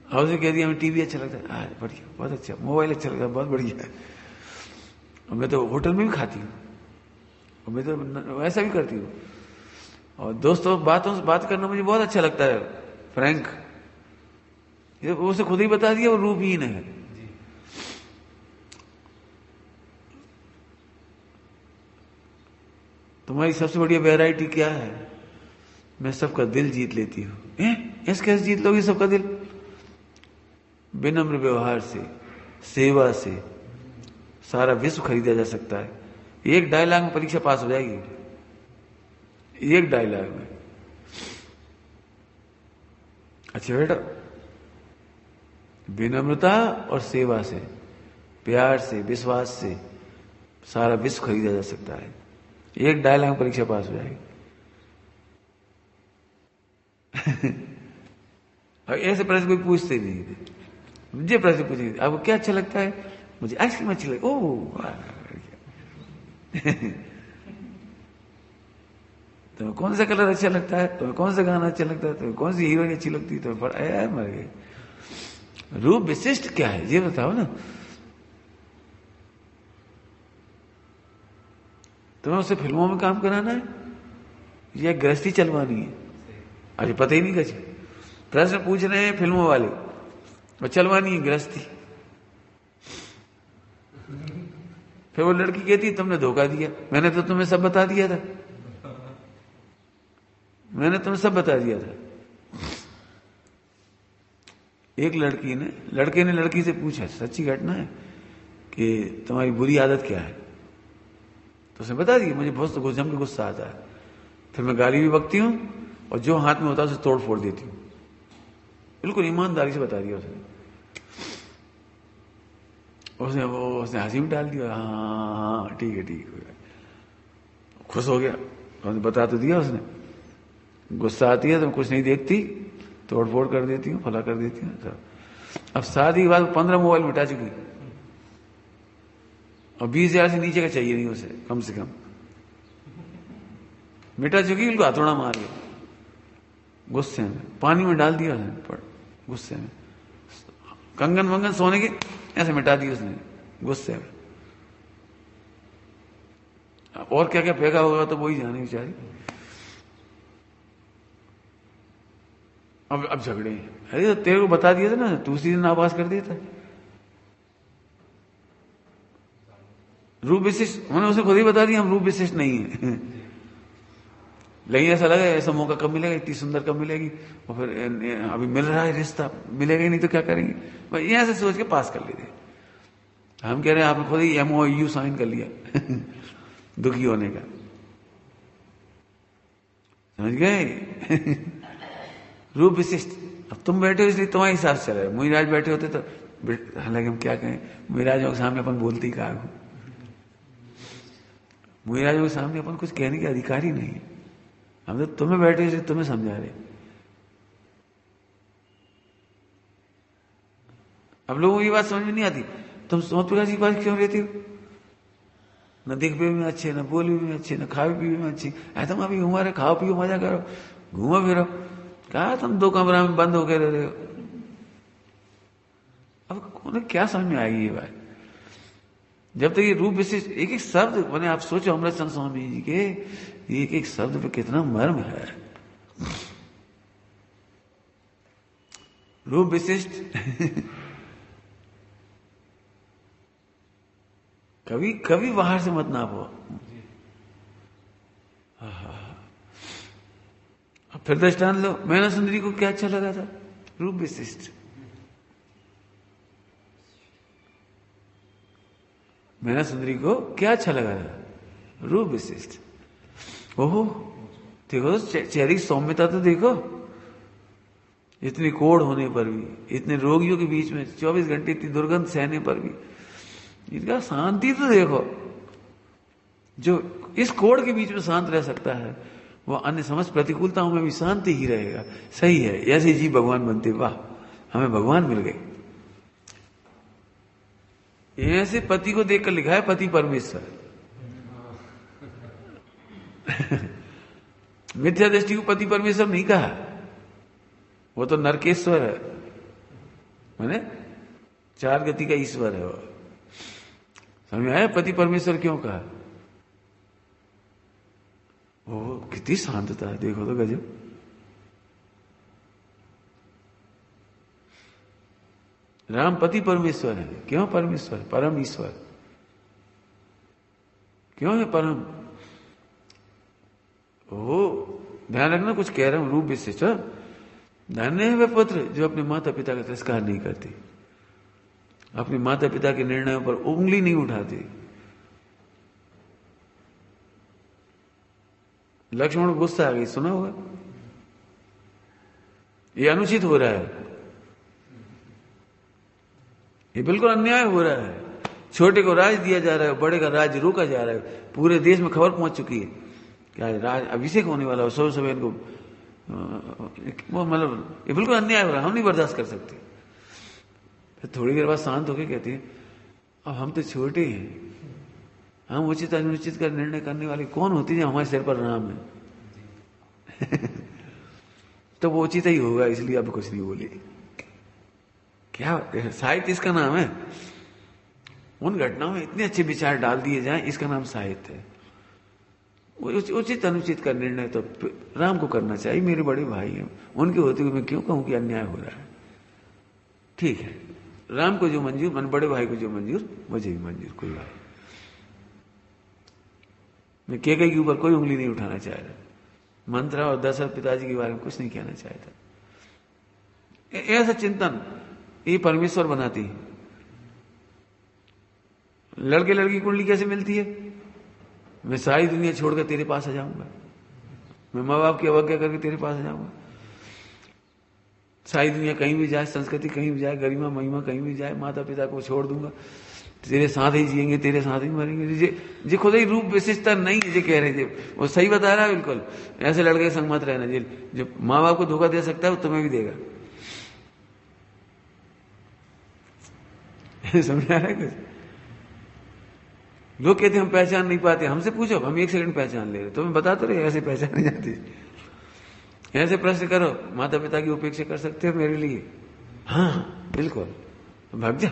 और उसे कह दिया हमें टीवी अच्छा लगता है, बढ़िया, बहुत अच्छा, मोबाइल अच्छा लगता है, बहुत बढ़िया है, और मैं तो होटल में भी खाती हूँ, और मैं तो ऐसा भी करती हूँ, और दोस्तों बातों से बात करना मुझे बहुत अच्छा लगता है, फ्रैंक। ये उसे खुद ही बता दिया वो रूपहीन है। तुम्हारी सबसे बढ़िया वैरायटी क्या है, मैं सबका दिल जीत लेती हूँ। ऐसे कैसे जीत लोगी सबका दिल? विनम्र व्यवहार से, सेवा से सारा विश्व खरीदा जा सकता है। एक डायलॉग में परीक्षा पास हो जाएगी, एक डायलॉग में। अच्छा बेटा, विनम्रता और सेवा से, प्यार से, विश्वास से सारा विश्व खरीदा जा सकता है। एक डायलॉग में परीक्षा पास हो जाएगी। और ऐसे प्रश्न कोई पूछते नहीं थे, मुझे प्रश्न पूछेंगे आपको क्या अच्छा लगता है, मुझे आइसक्रीम अच्छी लगती, ओह तुम्हें कौन सा कलर अच्छा लगता है, तुम्हें कौन सा गाना अच्छा लगता है, तुम्हें कौन सी हीरोइन अच्छी लगती है, तुम्हें पर मर गए। रूप विशिष्ट क्या है ये बताओ ना। तुम्हें उससे फिल्मों में काम कराना है या गृहस्थी चलवानी है? अरे पता ही नहीं कैसे प्रश्न पूछ रहे हैं फिल्मों वाले, और चलवानी है गृहस्थी। फिर वो लड़की कहती तुमने धोखा दिया, मैंने तो तुम्हें सब बता दिया था, मैंने तुम्हें सब बता दिया था। एक लड़के ने लड़की से पूछा, सच्ची घटना है, कि तुम्हारी बुरी आदत क्या है, तो उसने बता दी मुझे बहुत जम के गुस्सा आता है, फिर मैं गाली भी बकती हूं और जो हाथ में होता है उसे तोड़ फोड़ देती हूं। बिल्कुल ईमानदारी से बता दिया उसने हंसी में डाल दिया, हाँ ठीक है ठीक है, खुश हो गया। उसने बता तो दिया उसने। गुस्सा आती है तो कुछ नहीं देखती, तोड़ फोड़ कर देती हूँ, फला कर देती हूँ। अब शादी के बाद 15 मोबाइल मिटा चुकी, और 20,000 से नीचे का चाहिए नहीं उसे, कम से कम मिटा चुकी। उनको हथौड़ा मार के गुस्से में पानी में डाल दिया उसने, गुस्से में कंगन वंगन सोने के ऐसे मिटा दिए उसने गुस्से में। और क्या क्या फेंका होगा तो वही जाने बेचारी। अब झगड़े, अरे तो तेरे को बता दिया था ना, तू उसी दिन आवाज कर दिया था। रूप विशिष्ट मैंने उसे खुद ही बता दिया हम रूप विशिष्ट नहीं है। लेकिन ऐसा लगा ऐसा मौका कब मिलेगा, इतनी सुंदर कब मिलेगी, और फिर अभी मिल रहा है रिश्ता, मिलेगा ही नहीं तो क्या करेंगे, बस यहां से सोच के पास कर लेते। हम कह रहे हैं आपने खुद ही MOU साइन कर लिया दुखी होने का, समझ गए। रूप विशिष्ट। अब तुम बैठे हो इसलिए तुम्हारे हिसाब से चल रहा है, मुनिराज बैठे होते तो, हालांकि हम क्या कहें, मुनिराजों के सामने अपन बोलते ही कहा, मुनिराजों के सामने अपन कुछ कहने के अधिकार ही नहीं है। हम तो तुम्हें बैठे इसलिए तुम्हें समझा रहे। अब लोगों को ये बात समझ में नहीं आती, तुम सोच प्रकाश की बात क्यों रहती हो, न दिखने में अच्छे, न बोली में अच्छे, न खाए पीने में अच्छी, तुम अभी उम्र है, खाओ पियो मजा करो, घूमो फिरो, कहा तुम 2 कमरा में बंद होकर रह रहे हो। अब उन्हें क्या समझ में आएगी ये बात, जब तक ये रूप विशेष एक एक शब्द मैंने, आप सोचो अमृतचंद स्वामी जी के एक एक शब्द पे कितना मर्म है। रूप विशिष्ट। कभी कभी बाहर से मत नापो। अब फिर दृष्टांत लो, मैना सुंदरी को क्या अच्छा लगा था, रूप विशिष्ट। मैना सुंदरी को क्या अच्छा लगा था, रूप विशिष्ट। ओहो देखो चेहरे की सौम्यता तो देखो, इतनी कोढ़ होने पर भी, इतने रोगियों के बीच में 24 घंटे इतनी दुर्गंध सहने पर भी इनका शांति तो देखो। जो इस कोढ़ के बीच में शांत रह सकता है वो अन्य समस्त प्रतिकूलताओं में भी शांति ही रहेगा। सही है, ऐसे जीव भगवान बनते, वाह हमें भगवान मिल गए। ऐसे पति को देखकर लिखा है पति परमेश्वर। मिथ्या दृष्टि को पति परमेश्वर नहीं कहा, वो तो नरकेश्वर है, माने 4 गति का ईश्वर है वो। समझ आया पति परमेश्वर क्यों कहा? वो कितनी शांतता है, देखो तो गजब। राम पति परमेश्वर है। क्यों परमेश्वर? परम ईश्वर। क्यों है परम? वो ध्यान रखना, कुछ कह रहा हूं रूप विशिष्ट। धन्य है वे पुत्र जो अपने माता पिता का तिरस्कार नहीं करते, अपने माता पिता के निर्णयों पर उंगली नहीं उठाते। लक्ष्मण को गुस्सा आ गई, सुना होगा, ये अनुचित हो रहा है, ये बिल्कुल अन्याय हो रहा है। छोटे को राज दिया जा रहा है, बड़े का राज रोका जा रहा है। पूरे देश में खबर पहुंच चुकी है क्या राज अभिषेक होने वाला हो, सब इनको वो मतलब ये बिल्कुल अन्याय हो रहा है, हम नहीं बर्दाश्त कर सकते। फिर थोड़ी देर बाद शांत होकर कहती है अब हम तो छोटे हैं, हम उचित अनुचित का निर्णय करने वाले कौन होती है? हमारे सिर पर राम है। तो वो उचित ही होगा, इसलिए अब कुछ नहीं बोली। क्या साहित्य इसका नाम है। उन घटनाओं में इतने अच्छे विचार डाल दिए जाएं, इसका नाम साहित्य है। उचित अनुचित का निर्णय तो राम को करना चाहिए, मेरे बड़े भाई हैं, उनके होते हुए मैं क्यों कहूं कि अन्याय हो रहा है। ठीक है, राम को जो मंजूर, मन बड़े भाई को जो मंजूर, मुझे भी मंजूर, कोई बात। मैं केकई के ऊपर कोई उंगली नहीं उठाना चाह रहा, मंत्रा और दशरथ पिताजी के बारे में कुछ नहीं कहना चाहता। ऐसा चिंतन ये परमेश्वर बनाती है। लड़के लड़की कुंडली कैसे मिलती है? मैं सारी दुनिया छोड़कर तेरे पास आ जाऊंगा, मैं माँ बाप की अवज्ञा करके तेरे पास आ जाऊंगा। सारी दुनिया कहीं भी जाए, संस्कृति कहीं भी जाए, गरिमा महिमा कहीं भी जाए, माता पिता को छोड़ दूंगा, तेरे साथ ही जिएंगे, तेरे साथ ही मरेंगे। जी खुद ही रूप विशिष्टता नहीं है, जी कह रहे थे, वो सही बता रहा है बिल्कुल। ऐसे लड़के संग मत रहना, जी जो माँ बाप को धोखा दे सकता है वो तुम्हें भी देगा। समझ आ रहा है कुछ? लोग कहते हम पहचान नहीं पाते, हमसे पूछो, हम 1 सेकंड पहचान ले रहे, तुम्हें बता तो रहे ऐसे पहचान नहीं जाती। ऐसे प्रश्न करो, माता पिता की उपेक्षा कर सकते हो मेरे लिए? हाँ बिल्कुल, भाग जा।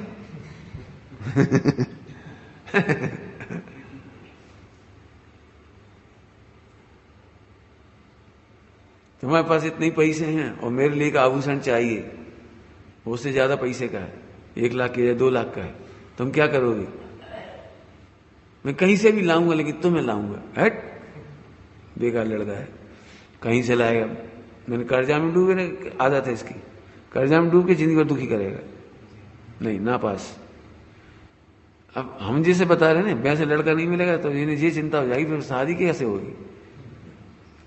तुम्हारे पास इतने पैसे हैं और मेरे लिए एक आभूषण चाहिए, उससे ज्यादा पैसे का है, 1 लाख का या 2 लाख का है, तुम क्या करोगे? मैं कहीं से भी लाऊंगा, लेकिन तुम्हें लाऊंगा। हट, बेकार लड़का है, कहीं से लाएगा। मैंने कर्जा में डूबे, आदत है इसकी, कर्जा में डूब के जिंदगी भर दुखी करेगा। नहीं, ना पास। अब हम जैसे बता रहे हैं ना, वैसे लड़का नहीं मिलेगा तो इन्हें ये चिंता हो जाएगी फिर शादी कैसे होगी,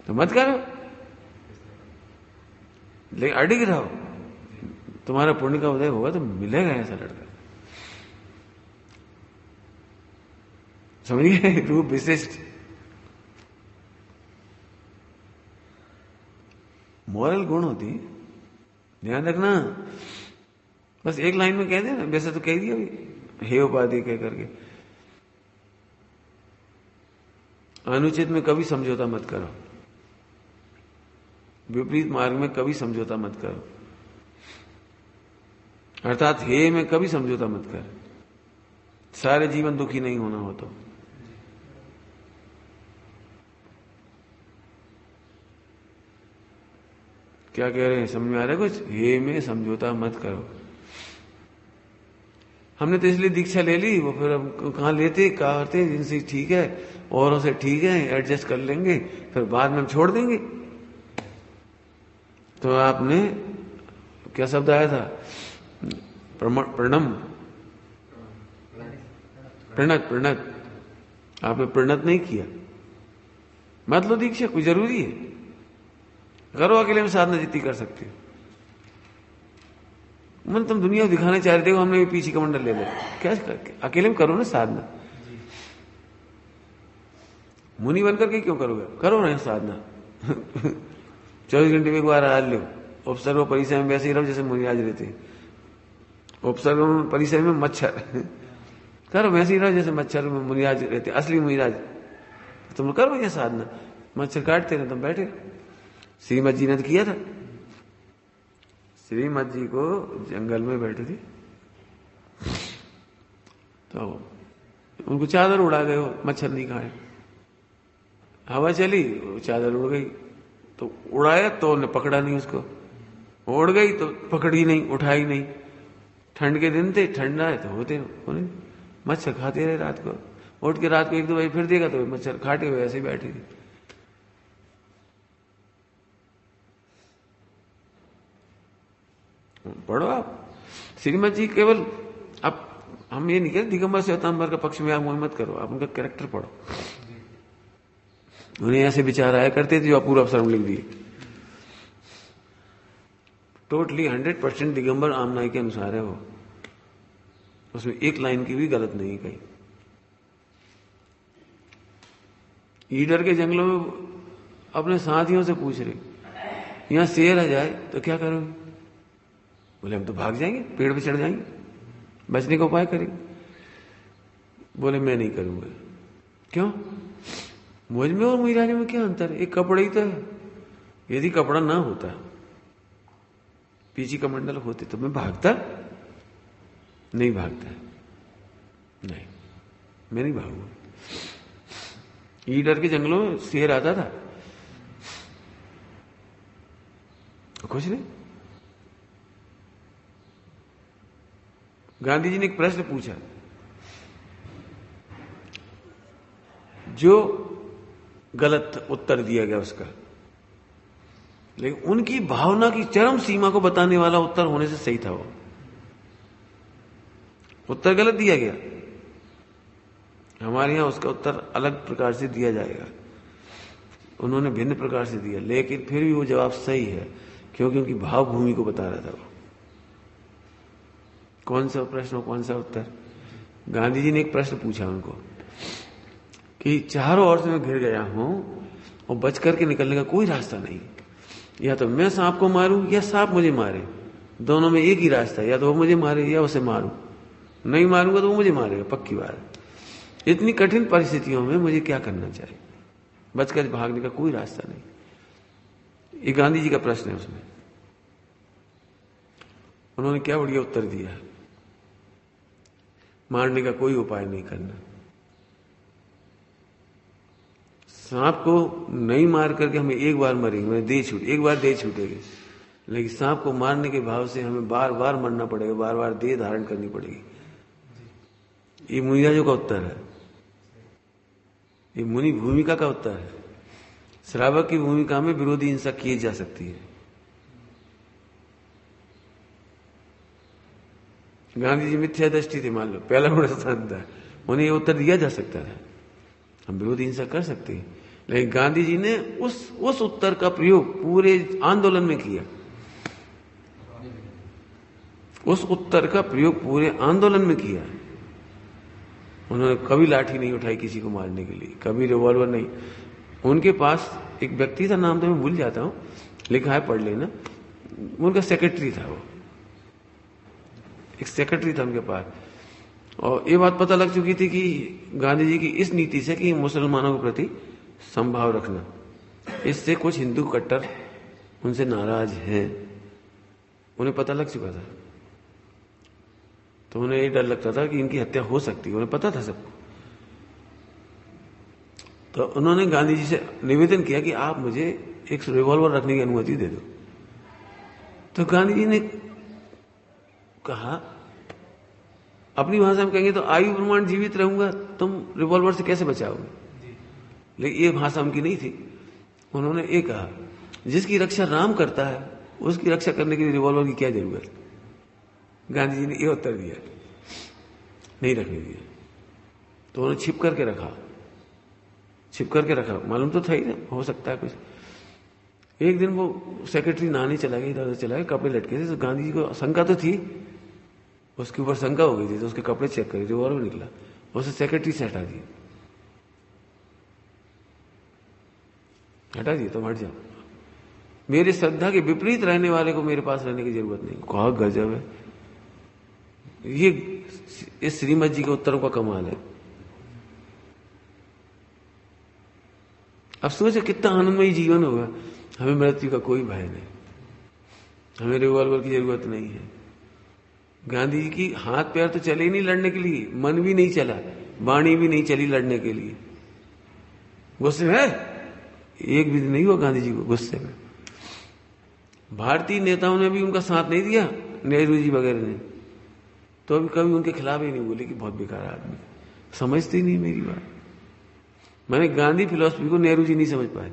तो मत करो, लेकिन अडिग रहो, तुम्हारा पुण्य का उदय होगा तो मिलेगा ऐसा लड़का। समझिए, रूप विशिष्ट मॉरल गुण होती है, ध्यान रखना। बस एक लाइन में कह देना, वैसे तो कह दिया अभी, हे उपाधि कह करके। अनुचित में कभी समझौता मत करो, विपरीत मार्ग में कभी समझौता मत करो, अर्थात हे में कभी समझौता मत कर। सारे जीवन दुखी नहीं होना हो तो। क्या कह रहे हैं, समझ में आ रहा है कुछ? हे में समझौता मत करो। हमने तो इसलिए दीक्षा ले ली, वो फिर हम कहाँ लेते, कहाँ करते, जिनसे ठीक है औरों से ठीक है एडजस्ट कर लेंगे, फिर बाद में हम छोड़ देंगे। तो आपने क्या शब्द आया था, प्रणम, प्रणत, आपने प्रणत नहीं किया, मत लो दीक्षा, कोई जरूरी है? करो, अकेले में साधना जितनी कर सकते हो। मन तुम दुनिया को दिखाने चाह रहे थे, हमने भी पीछे कमंडल ले लिया, क्या अकेले में करो ना साधना। मुनि बनकर के क्यों करोगे, करो ना साधना। 24 घंटे में एक बार आज लो, उपसर्ग परिसर में वैसे ही रहो जैसे मुनिराज रहते हैं। उपसर्ग परिसर में मच्छर करो, वैसे ही रहो जैसे मच्छर में मुनिराज रहते, असली मुनिराज। तुम करो ये साधना, मच्छर काटते रहे तुम बैठे। श्रीमद जी ने तो किया था। श्रीमद जी को जंगल में बैठे थे तो उनको चादर उड़ा गए, मच्छर नहीं खाए। हवा चली, चादर उड़ गई, तो उड़ाया तो उन्हें पकड़ा नहीं उसको, उड़ गई तो पकड़ी नहीं, उठाई नहीं। ठंड के दिन थे, ठंडा है तो होते उन्हें मच्छर खाते रहे रात को। उठ के रात को 1-2 बजे फिर देखा तो मच्छर खाटे हुए ऐसे ही बैठे थे। पढ़ो आप श्रीमद जी। केवल अब हम ये नहीं कहते दिगंबर श्वेतांबर का पक्ष में आप मोह मत करो, आप उनका कैरेक्टर पढ़ो। उन्हें ऐसे विचार आया करते थे जो अपूर्व अवसर में लिख दिए। टोटली 100% दिगंबर आमनाई के अनुसार है वो, उसमें एक लाइन की भी गलत नहीं कही। ईडर के जंगलों में अपने साथियों से पूछ रहे, यहां शेर आ जाए तो क्या करोगे? बोले हम तो भाग जाएंगे, पेड़ पे चढ़ जाएंगे, बचने का उपाय करेंगे। बोले मैं नहीं करूंगा। क्यों? मुझ में और मुनिराज में क्या अंतर है? एक कपड़ा ही तो है। यदि कपड़ा ना होता, पीछे कमंडल होते तो मैं भागता? नहीं भागता, नहीं, मैं नहीं भागूंगा। ईडर के जंगलों में शेर आता था, कुछ नहीं। गांधी जी ने एक प्रश्न पूछा, जो गलत उत्तर दिया गया उसका, लेकिन उनकी भावना की चरम सीमा को बताने वाला उत्तर होने से सही था। वो उत्तर गलत दिया गया, हमारे यहां उसका उत्तर अलग प्रकार से दिया जाएगा। उन्होंने भिन्न प्रकार से दिया, लेकिन फिर भी वो जवाब सही है, क्योंकि उनकी भावभूमि को बता रहा था वो। कौन सा प्रश्न, कौन सा उत्तर? गांधी जी ने एक प्रश्न पूछा उनको कि चारों ओर से मैं घिर गया हूं और बच करके निकलने का कोई रास्ता नहीं, या तो मैं सांप को मारूं या सांप मुझे मारे, दोनों में एक ही रास्ता है, या तो वो मुझे मारे या उसे मारूं। नहीं मारूंगा तो वो मुझे मारेगा, पक्की बात। इतनी कठिन परिस्थितियों में मुझे क्या करना चाहिए? बचकर भागने का कोई रास्ता नहीं। ये गांधी जी का प्रश्न है। उसमें उन्होंने क्या बढ़िया उत्तर दिया, मारने का कोई उपाय नहीं करना। सांप को नहीं मार करके हमें एक बार मरेंगे, एक बार देह छूटेगी, लेकिन सांप को मारने के भाव से हमें बार बार मरना पड़ेगा, बार बार देह धारण करनी पड़ेगी। ये मुनिराजों का उत्तर है, ये मुनि भूमिका का उत्तर है। श्रावक की भूमिका में विरोधी हिंसा की जा सकती है। गांधी जी मिथ्या दृष्टि थे, मान लो पहला बड़ा स्थान था, उन्हें ये उत्तर दिया जा सकता था, हम विरोधी हिंसा कर सकते हैं। लेकिन गांधी जी ने उस उत्तर का प्रयोग पूरे आंदोलन में किया। उस उत्तर का प्रयोग पूरे आंदोलन में किया। उन्होंने कभी लाठी नहीं उठाई किसी को मारने के लिए, कभी रिवॉल्वर नहीं। उनके पास एक व्यक्ति था, नाम तो मैं भूल जाता हूं, लिखा है पढ़ लेना, उनका सेक्रेटरी था। वो एक सेक्रेटरी था उनके पास, और ये बात पता लग चुकी थी कि गांधी जी की इस नीति से कि मुसलमानों के प्रति संभाव रखना, इससे कुछ हिंदू कट्टर उनसे नाराज हैं, उन्हें पता लग चुका था। तो उन्हें ये डर लगता था कि इनकी हत्या हो सकती है, उन्हें पता था सबको। तो उन्होंने गांधी जी से निवेदन किया कि आप मुझे एक रिवॉल्वर रखने की अनुमति दे दो। तो गांधी जी ने कहा, अपनी भाषा में कहेंगे तो आयु प्रमाण जीवित रहूंगा, तुम रिवॉल्वर से कैसे बचाओगे? लेकिन ये भाषा उनकी नहीं थी। उन्होंने ये कहा, जिसकी रक्षा राम करता है उसकी रक्षा करने के लिए रिवॉल्वर की क्या जरूरत? गांधी जी ने ये उत्तर दिया, नहीं रखने दिया। तो उन्होंने छिप करके रखा, मालूम तो था ही ना, हो सकता है कुछ। एक दिन वो सेक्रेटरी नहाने चला गया, इधर चला गया, कपड़े लटके थे, तो गांधी जी को शंका तो थी, उसके ऊपर शंका हो गई थी, तो उसके कपड़े चेक करे थे, और भी निकला, उसे सेक्रेटरी से हटा दिया, तुम हट जाओ, मेरी श्रद्धा के विपरीत रहने वाले को मेरे पास रहने की जरूरत नहीं। कहा गजब है, ये इस श्रीमद जी के उत्तरों का कमाल है। अब सोचे कितना आनंदमयी जीवन होगा। हमें मृत्यु का कोई भय नहीं, हमें रिवॉल्वर की जरूरत नहीं है। गांधी जी की हाथ पैर तो चले ही नहीं लड़ने के लिए, मन भी नहीं चला, वाणी भी नहीं चली लड़ने के लिए। गुस्से में एक भी नहीं हुआ गांधी जी को गुस्से में। भारतीय नेताओं ने भी उनका साथ नहीं दिया, नेहरू जी वगैरह ने, तो अभी कभी उनके खिलाफ ही नहीं बोले कि बहुत बेकार आदमी, समझते ही नहीं मेरी बात। मैंने गांधी फिलॉसफी को नेहरू जी नहीं समझ पाए,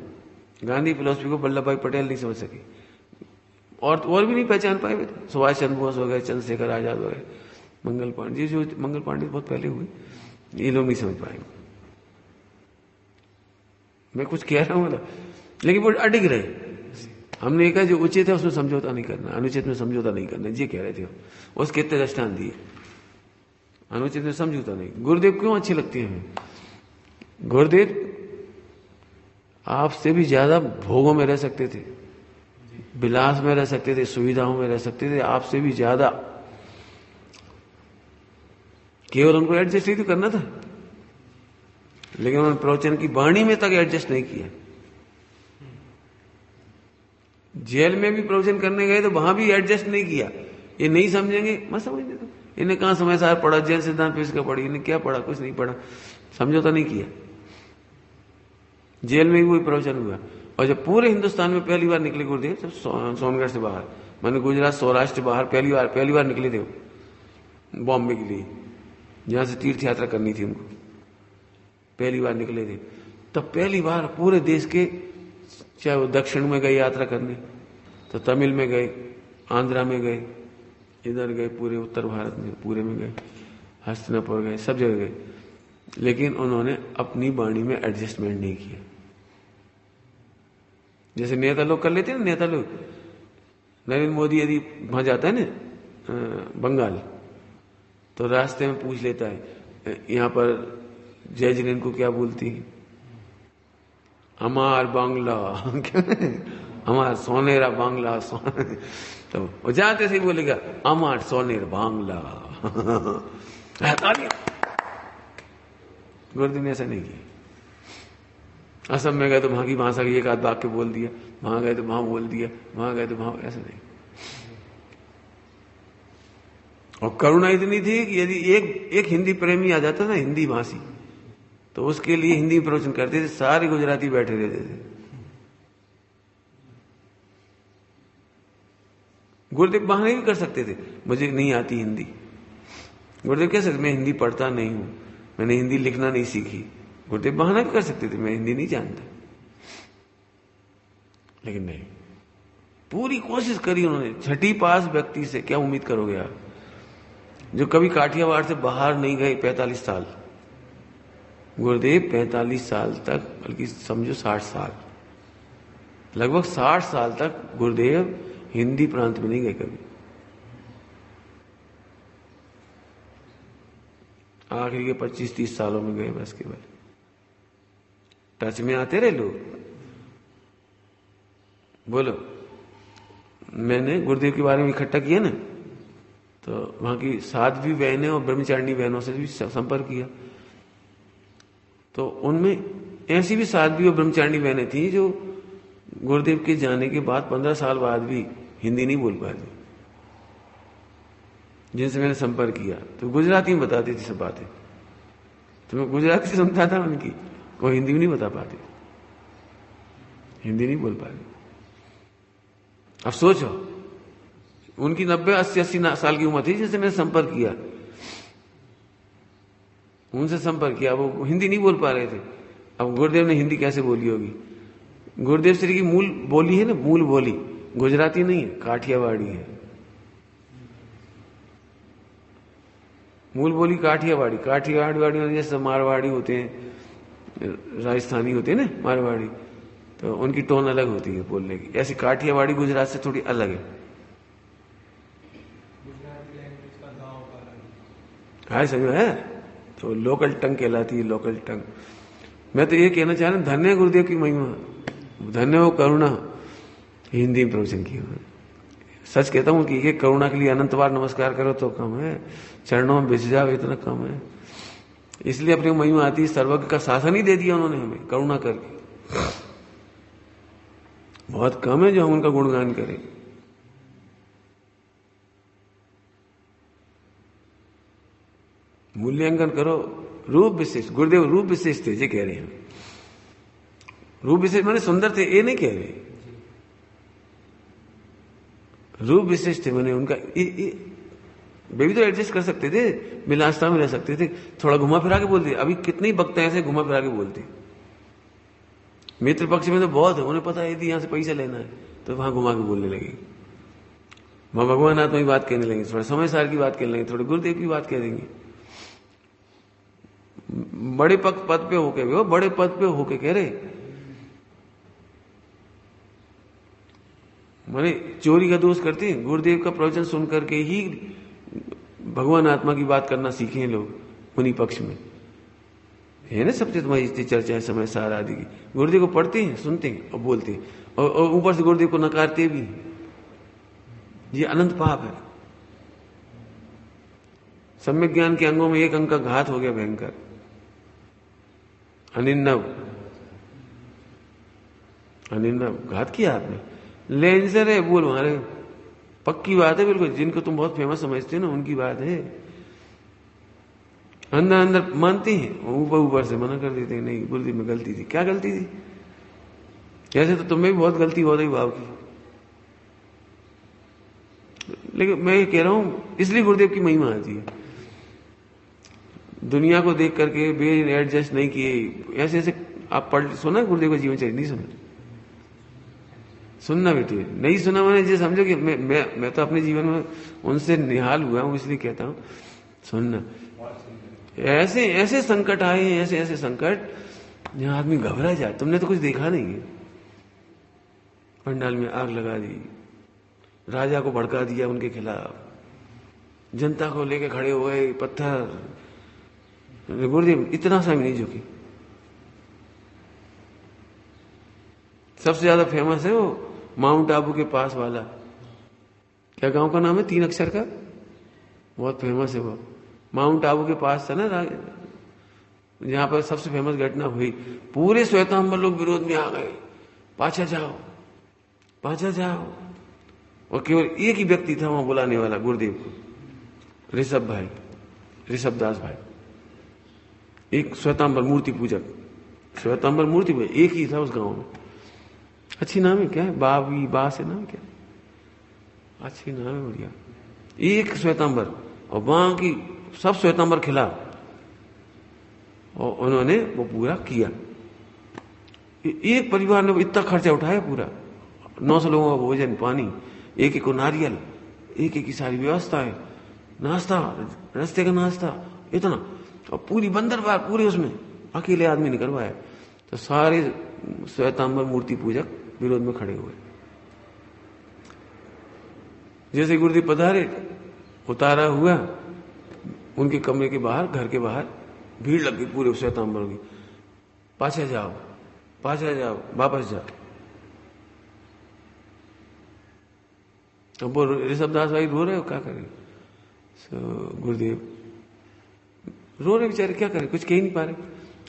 गांधी फिलॉसफी को वल्लभ भाई पटेल नहीं समझ सके, और भी नहीं पहचान पाए। सुभाष चंद्र बोस वगैरह, चंद्रशेखर आजाद वगैरह, मंगल पांडे, जो मंगल पांडे बहुत पहले हुए, ये लोग नहीं समझ पाएंगे। मैं कुछ कह रहा हूं मतलब, लेकिन वो अडिग रहे। हमने कहा जो उचित है उसमें समझौता नहीं करना, अनुचित में समझौता नहीं करना, ये कह रहे थे। उसके इतने दृष्टांत दिए, अनुचित में समझौता नहीं। गुरुदेव क्यों अच्छी लगती है हमें? गुरुदेव आपसे भी ज्यादा भोगों में रह सकते थे, विलास में रह सकते थे, सुविधाओं में रह सकते थे, आपसे भी ज्यादा। केवल उनको एडजस्ट ही तो करना था, लेकिन उन्होंने प्रवचन की वाणी में तक एडजस्ट नहीं किया। जेल में भी प्रवचन करने गए तो वहां भी एडजस्ट नहीं किया। ये नहीं समझेंगे, मत समझने दो, इन्हें कहां समय सार पढ़ा, जैन सिद्धांत पेश का पढ़ी, इन्हें क्या पढ़ा, कुछ नहीं पढ़ा, समझौता नहीं किया। जेल में भी वही प्रवचन हुआ। और जब पूरे हिंदुस्तान में पहली बार निकले गुरुदेव, जब सोनगढ़ से बाहर, मैंने गुजरात सौराष्ट्र बाहर पहली बार निकले थे बॉम्बे के लिए, जहां से तीर्थ यात्रा करनी थी उनको, पहली बार निकले थे। तब पहली बार पूरे देश के, चाहे वो दक्षिण में गए यात्रा करने, तो तमिल में गए, आंध्रा में गए, इधर गए, पूरे उत्तर भारत में पूरे में गए, हस्तिनापुर गए, सब जगह गए, लेकिन उन्होंने अपनी वाणी में एडजस्टमेंट नहीं किया। जैसे नेता लोग कर लेते हैं ना, नेता लोग, नरेंद्र मोदी यदि वहां जाता है ना बंगाल, तो रास्ते में पूछ लेता है यहां पर जय जिनेन को क्या बोलती है, हमार बांग्ला हमार सोनेरा बांग्ला तो वो जाते से बोलेगा हमार सोनेर बांग्ला गुरुदेव ने ऐसा नहीं किया। असम में गए तो वहां की भाषा की एक आध वाक्य बोल दिया, वहां गए तो वहां बोल दिया, वहां गए तो वहां, ऐसा नहीं। और करुणा इतनी थी कि यदि एक हिंदी प्रेमी आ जाता ना, हिंदी भाषी, तो उसके लिए हिंदी में प्रवचन करते थे, सारे गुजराती बैठे रहते थे। गुरुदेव बहाने भी कर सकते थे, मुझे नहीं आती हिंदी। गुरुदेव कह सकते मैं हिंदी पढ़ता नहीं हूं, मैंने हिंदी लिखना नहीं सीखी। गुरुदेव बहाना भी कर सकते थे, मैं हिंदी नहीं जानता, लेकिन नहीं, पूरी कोशिश करी उन्होंने। छठी पास व्यक्ति से क्या उम्मीद करोगे आप, जो कभी काठियावाड़ से बाहर नहीं गए 45 साल। गुरुदेव 45 साल तक, बल्कि समझो 60 साल, लगभग 60 साल तक गुरुदेव हिंदी प्रांत में नहीं गए कभी। आखिरी के 25-30 सालों में गए बस, केवल टच में आते रहे लोग। बोलो, मैंने गुरुदेव के बारे में इकट्ठा किया ना, तो वहां की साध्वी बहनें और ब्रह्मचारिणी बहनों से भी संपर्क किया, तो उनमें ऐसी भी साध्वी और ब्रह्मचारिणी बहनें थी जो गुरुदेव के जाने के बाद 15 साल बाद भी हिंदी नहीं बोल पाती, जिनसे मैंने संपर्क किया। तो गुजराती में बताती थी सब बातें, तो मैं गुजराती सुनता था उनकी, कोई हिंदी में नहीं बता पाते, हिंदी नहीं बोल पाते। अब सोचो, उनकी 90-80 साल की उम्र थी जिनसे मैंने संपर्क किया, उनसे संपर्क किया, वो हिंदी नहीं बोल पा रहे थे। अब गुरुदेव ने हिंदी कैसे बोली होगी? गुरुदेव श्री की मूल बोली है ना, मूल बोली गुजराती नहीं है, काठियावाड़ी है। मूल बोली काठियावाड़ी। काठियावाड़ी जैसे मारवाड़ी होते हैं, राजस्थानी होते हैं ना मारवाड़ी, तो उनकी टोन अलग होती है बोलने की। ऐसी काठियावाड़ी गुजरात से थोड़ी अलग है। हाँ समझ में है, तो लोकल टंग कहलाती है, लोकल टंग। मैं तो ये कहना चाह रहा हूं, धन्य गुरुदेव की महिमा, धन्य वो करुणा, हिंदी में प्रवचन की। सच कहता हूं कि ये करुणा के लिए अनंत बार नमस्कार करो तो कम है, चरणों में बिछ जाओ इतना कम है। इसलिए अपनी महिमा आती है, सर्वज्ञ का शासन ही दे दिया उन्होंने हमें करुणा करके। बहुत कम है जो हम उनका गुणगान करें। मूल्यांकन करो, रूप विशेष, गुरुदेव रूप विशेष थे, ये कह रहे हैं। रूप विशेष माने सुंदर थे, ये नहीं कह रहे, रूप विशेष थे माने उनका वे भी तो एडजस्ट कर सकते थे, विलासता में रह सकते थे, थोड़ा घुमा फिरा के बोलते। अभी कितने वक्त ऐसे घुमा फिरा के बोलते। मित्र पक्ष में तो बहुत है, उन्हें पता है यदि यहां से पैसा लेना है तो वहां घुमा के बोलने लगे, वहां भगवान आत्मा की बात कहने लगे, थोड़ा समय सार की बात कहने लगे, थोड़े गुरुदेव की बात कह देंगे। बड़े पद पे होके, वो बड़े पद पे होके कह रहे, माने चोरी का दोष करते हैं। गुरुदेव का प्रवचन सुन करके ही भगवान आत्मा की बात करना सीखे हैं लोग, मुनि पक्ष में है ना। सबसे तुम्हारी चर्चा है समय सार आदि की, गुरुदेव को पढ़ते हैं, सुनते हैं और बोलते हैं, और ऊपर से गुरुदेव को नकारते भी। ये अनंत पाप है। सम्यक ज्ञान के अंगों में एक अंग का घात हो गया भयंकर, अनिन्नव घात किया आपने। लेंसर है बोल मारे, पक्की बात है बिल्कुल। जिनको तुम बहुत फेमस समझते हो ना, उनकी बात है। अंदर अंदर मानते हैं, ऊपर ऊपर से मना कर देते हैं, नहीं गुरुदेव में गलती थी। क्या गलती थी? ऐसे तो तुम्हें भी बहुत गलती हो रही भाव की। लेकिन मैं ये कह रहा हूं, इसलिए गुरुदेव की महिमा आती है। दुनिया को देख करके बे एडजस्ट नहीं किए, ऐसे ऐसे आप पढ़ सुना गुरुदेव का जीवन चरित्र? नहीं सुना? सुनना बेटे, नहीं सुना मैंने ये समझो कि मैं तो अपने जीवन में उनसे निहाल हुआ हूं, इसलिए कहता हूं सुनना। ऐसे ऐसे संकट आए, ऐसे ऐसे संकट जहां आदमी घबरा जाए। तुमने तो कुछ देखा नहीं है। पंडाल में आग लगा दी, राजा को भड़का दिया उनके खिलाफ, जनता को लेके खड़े हो गए, पत्थर। गुरुदेव इतना सा भी नहीं झुकी। सबसे ज्यादा फेमस है वो माउंट आबू के पास वाला, क्या गांव का नाम है 3 अक्षर का, बहुत फेमस है वो। माउंट आबू के पास था ना, जहां पर सबसे फेमस घटना हुई। पूरे श्वेतांबर लोग विरोध में आ गए, पाछा जाओ पाछा जाओ। और केवल एक ही व्यक्ति था वहां बुलाने वाला गुरुदेव को, ऋषभ दास भाई, एक श्वेतांबर मूर्ति पूजक, श्वेतांबर मूर्ति पूजक एक ही था उस गांव में। अच्छी नाम है, क्या है, बावी बा से नाम क्या, अच्छी नाम है, बढ़िया। एक श्वेतांबर, और वहां की सब श्वेतांबर खिला, और उन्होंने वो पूरा किया। एक परिवार ने इतना खर्चा उठाया, पूरा 900 लोगों का भोजन, पानी, एक एक को नारियल, एक एक की सारी व्यवस्था है, नाश्ता, रास्ते का नाश्ता, इतना, और पूरी बंदरबार पूरे उसमें अकेले आदमी ने करवाया। तो सारे श्वेतांबर मूर्ति पूजक विरोध में खड़े हुए। जैसे गुरुदेव पधारे, उतारा हुआ, उनके कमरे के बाहर, घर के बाहर भीड़ लग गई पूरे श्वेतांबर की। पाछा जाओ वापस जाओ। अब वो ऋषभदास भाई रो रहे हो, क्या करें? गुरुदेव रो रहे बेचारे, क्या करें, कुछ कह ही नहीं पा रहे।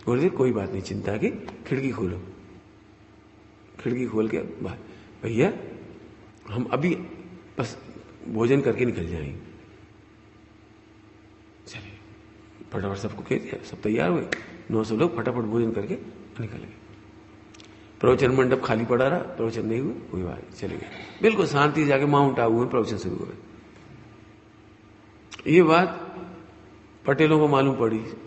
गुरुदेव कोई बात नहीं, चिंता की, खिड़की खोलो। खिड़की खोल के, भैया हम अभी बस भोजन करके निकल जाएंगे। चलिए, फटाफट सबको कह दिया, सब तैयार हुए, 900 लोग फटाफट भोजन करके निकल गए। प्रवचन मंडप खाली पड़ा रहा, प्रवचन नहीं हुआ, कोई बात नहीं, चले गए बिल्कुल शांति। जाके माउंट आबू में प्रवचन शुरू हुए। ये बात पटेलों को मालूम पड़ी है?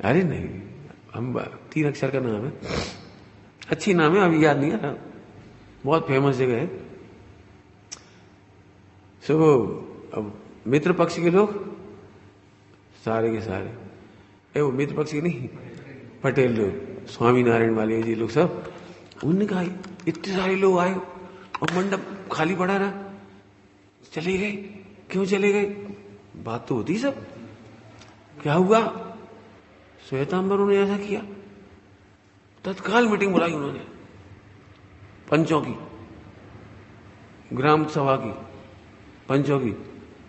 अरे नहीं, हम 3 अक्षर का नाम है, अच्छी नाम है, अभी याद नहीं आ रहा, बहुत फेमस जगह है। अब मित्र पक्ष के लोग सारे के सारे, वो मित्र पक्ष के नहीं, पटेल लोग, स्वामी नारायण वाले जी लोग सब, उन्होंने कहा इतने सारे लोग आए और मंडप खाली पड़ा रहा, चले गए। क्यों चले गए? बात तो होती सब। क्या हुआ? श्वेतांबरों ने ऐसा किया। तत्काल मीटिंग बुलाई उन्होंने, पंचों की, ग्राम सभा की, पंचों की।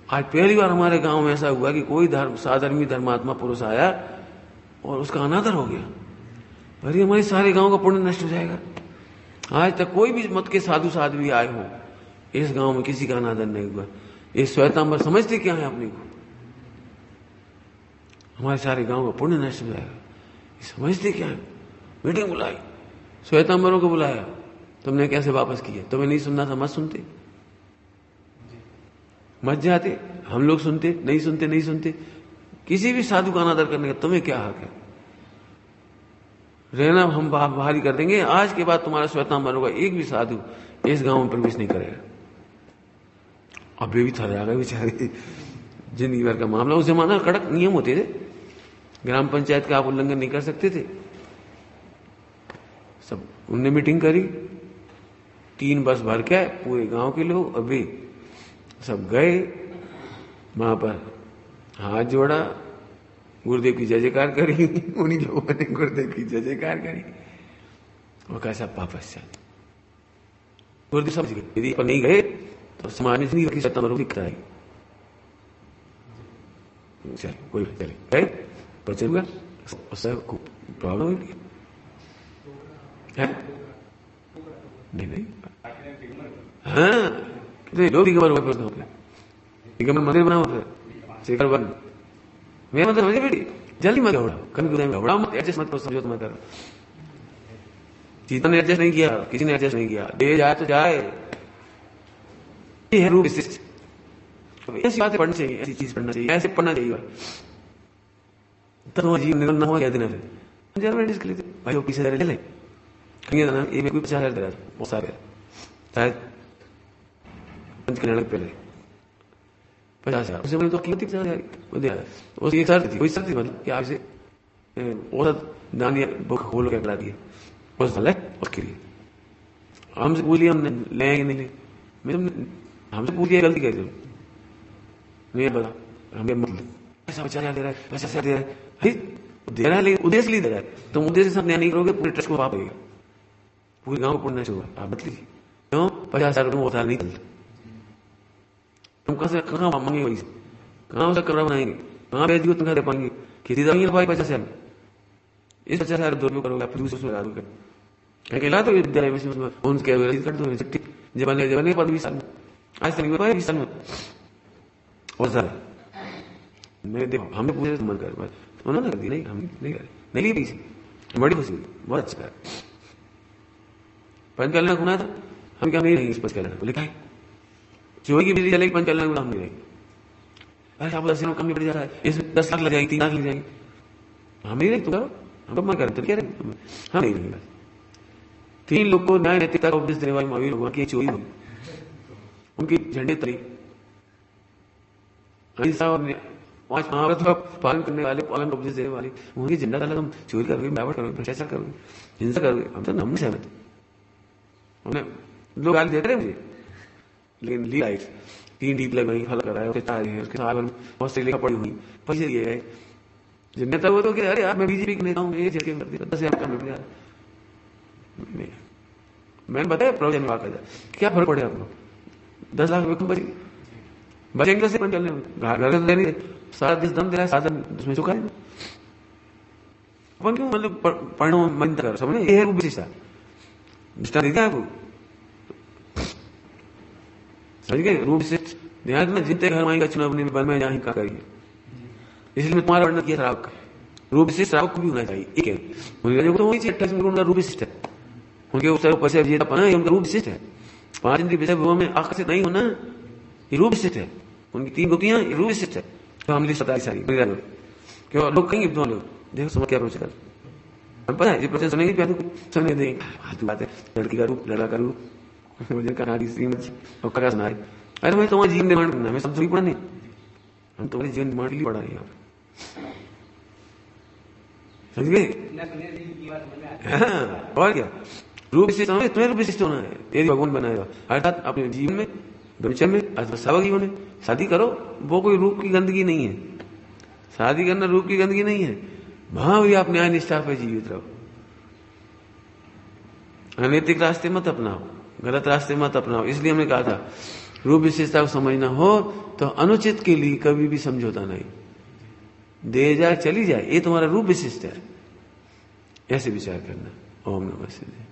आज पहली बार हमारे गांव में ऐसा हुआ कि कोई साधर्मी धर्मात्मा पुरुष आया और उसका अनादर हो गया। अरे हमारे सारे गांव का पुण्य नष्ट हो जाएगा। आज तक कोई भी मत के साधु साधु भी आए हो, इस गांव में किसी का अनादर नहीं हुआ। ये श्वेतांबर समझते क्या है अपने को? हमारे सारे गांव का पुण्य नष्ट हो जाएगा। ये समझते क्या है? मीटिंग बुलाई, श्वेतांबरों को बुलाया, तुमने कैसे वापस किया? तुम्हें नहीं सुनना था, मत सुनते, मत जाते। हम लोग सुनते, नहीं सुनते, नहीं सुनते। किसी भी साधु का अनादर करने का तुम्हें क्या हक है? रहना हम बाहरी कर देंगे। आज के बाद तुम्हारा श्वेतांबर होगा, एक भी साधु इस गांव में प्रवेश नहीं करेगा। अभी भी थर आ गए बेचारे। जिंदगी भर का मामला, उस जमाना कड़क नियम होते थे, ग्राम पंचायत का आप उल्लंघन नहीं कर सकते थे। सब उनने मीटिंग करी, 3 बस भर के पूरे गांव के लोग, अभी सब गए वहां पर, हाथ जोड़ा, गुरुदेव की जय जयकार करी। उन्हीं लोगों ने गुरुदेव की जय जयकार करी और कैसा वापस चल। गुरुदेव समझ गए यदि पर नहीं गए तो समाज में जिंदगी की श्वेतांबरों की कराई। चल कोई चले गए पर चलूंगा, उससे प्रॉब्लम हुई है? नहीं हाँ, लोग दिगंबर हुए, प्रश्न होते दिगंबर मंदिर बना होता है, शिखर बन। मेरा मतलब समझे बेटी, जल्दी मत घबराओ, कभी घबराओ मत, एडजस्ट मत करो, समझो तो मत करो। चीता ने एडजस्ट नहीं किया, किसी ने एडजस्ट नहीं किया, दे जाए तो जाए, ये है रूप विशिष्ट। ऐसी बातें पढ़नी चाहिए, ऐसी चीज पढ़ना चाहिए, ऐसे पढ़ना चाहिए। तब जीवन निगम न हुआ क्या दिन है भाई, वो 20,000 ले ले, कहीं ना ये कोई 50,000 दे रहा है, बहुत सारे शायद पंच कल्याण पहले 50,000, उससे मैंने तो कीमत 50,000 उसकी एक शर्त थी, कोई शर्त थी मतलब कि आपसे औसत दान या बुक खोल के करा दिए उस भले उसके लिए। हमसे पूछ लिया, हमने ले कि नहीं ले, हमसे पूछ लिया, गलती कर दी नहीं बता, हमें मतलब ऐसा 50,000 दे रहा है, 50,000 दे रहा है, दे रहा है लेकिन उद्देश्य लिए दे रहा है। तुम उद्देश्य से न्याय नहीं करोगे, पूरे ट्रस्ट को पाप होगा, पूरे गांव को पुण्य होगा। आप बत लीजिए क्यों 50,000 रुपये उधार नहीं चलता। तुम कहाँ मांगे वही से, कहाँ उसका कमरा बनाएंगे, कहाँ भेज दियो, तुम दे पाएंगे? खेती दवाई पाए 50,000, इस 50,000 दुरुपयोग करोगे, फिर दूसरे उसमें लगा दोगे। अकेला तो विद्यालय में कर दो छुट्टी, जब 20 साल में, आज तक नहीं पाया 20 साल में। और सर मैं देखो, हमने पूछे तो मन कर, उन्होंने कर दी, नहीं हम नहीं करे, नहीं ली पैसे, बड़ी खुशी हुई, बहुत अच्छा कर। पंच कल्याण घुना था, हम क्या नहीं रहेंगे इस पंच कल्याण को, लिखा है चोरी की बिजली चलेगी, पंच कल्याण को हम नहीं रहेंगे। अरे आप 10 कम नहीं पड़ जा रहा है, इसमें 10 लाख लग जाएंगे, 3 लाख लग जाएंगे, हम नहीं रहेंगे, तुम करो, हम तो मन करें तो क्या रहेंगे, हम नहीं रहेंगे। 3 लोग को न्याय नैतिकता का उपदेश देने वाले महावीर लोगों की चोरी हुई, उनकी झंडे तरी, अहिंसा और 5 महाव्रत का पालन करने वाले, पालन का उपदेश देने वाले, उनकी झंडा डाला, तुम चोरी करोगे, मिलावट करोगे, भ्रष्टाचार करोगे, हिंसा करोगे, हम तो नहीं सहमत। लोग गाली देते रहे मुझे, लेकिन ली लाइट 3 डीप लगाई, फल कराया, उसके साल ऑस्ट्रेलिया पड़ी हुई, पैसे दिए गए। जब नेता हुआ तो क्या, अरे यार मैं बीजेपी का नेता हूँ, ये झटके कर दिया, 10,000 कम मिल गया। मैंने बताया प्रोविजन विभाग का क्या फर्क पड़ेगा आपको, 10 लाख रुपये कम बचेंगे से चलने में, घर देने सारा देश दम दे रहा है, साधन उसमें चुका है। अपन क्यों मतलब पढ़ो मन कर, समझे, ये है वो विशेषता, निष्ठा नहीं दिया आपको, समझ गए, रूप विशिष्ट। ध्यान रखना, जितने घर माएंगे चुनाव में बन में जहाँ का करिए, इसलिए मैं तुम्हारा वर्णन किया श्रावक का, रूप विशिष्ट श्रावक को भी होना चाहिए। एक है उनका तो वही 28 में उनका रूप विशिष्ट है, उनके ऊपर पैसे विजेतापन है, उनका रूप विशिष्ट है। 5 इंद्रिय विषय भूमि में आकर्षित नहीं होना, ये रूप विशिष्ट है। उनकी 3 गुतियां, ये रूप विशिष्ट है। तो हम लिस्ट बताई सारी क्यों लोग कहेंगे, दो लोग देखो समझ क्या प्रोसेस कर, हम पता है ये प्रोसेस सुनेंगे, प्यार सुनने देंगे, फालतू बात है, लड़की का रूप, लड़का का रूप, कहा सुनाए। अरे मैं तुम्हारा जीवन निर्माण करना, हमें सब थोड़ी पढ़ा नहीं, हम तुम्हारे जीवन निर्माण के लिए पढ़ा रहे हैं। समझ गए? न सुने की बात समझ में आती है। हाँ, और क्या, रूप विशिष्ट होना है, तुम्हें रूप विशिष्ट होना है, तेरी भगवान बनाएगा। अर्थात अपने जीवन में, ब्रह्मचर्य में अथवा सावक जीवन में शादी करो, वो कोई रूप की गंदगी नहीं है। शादी करना रूप की गंदगी नहीं है, वहां भी आप न्याय निष्ठा पे जीवित रहो। अनैतिक रास्ते मत अपनाओ, गलत रास्ते मत अपनाओ। इसलिए हमने कहा था रूप विशेषता को समझना हो तो अनुचित के लिए कभी भी समझौता नहीं, दे जाए चली जाए, ये तुम्हारा रूप विशिष्ट है, ऐसे विचार करना। ओम नमः शिवाय।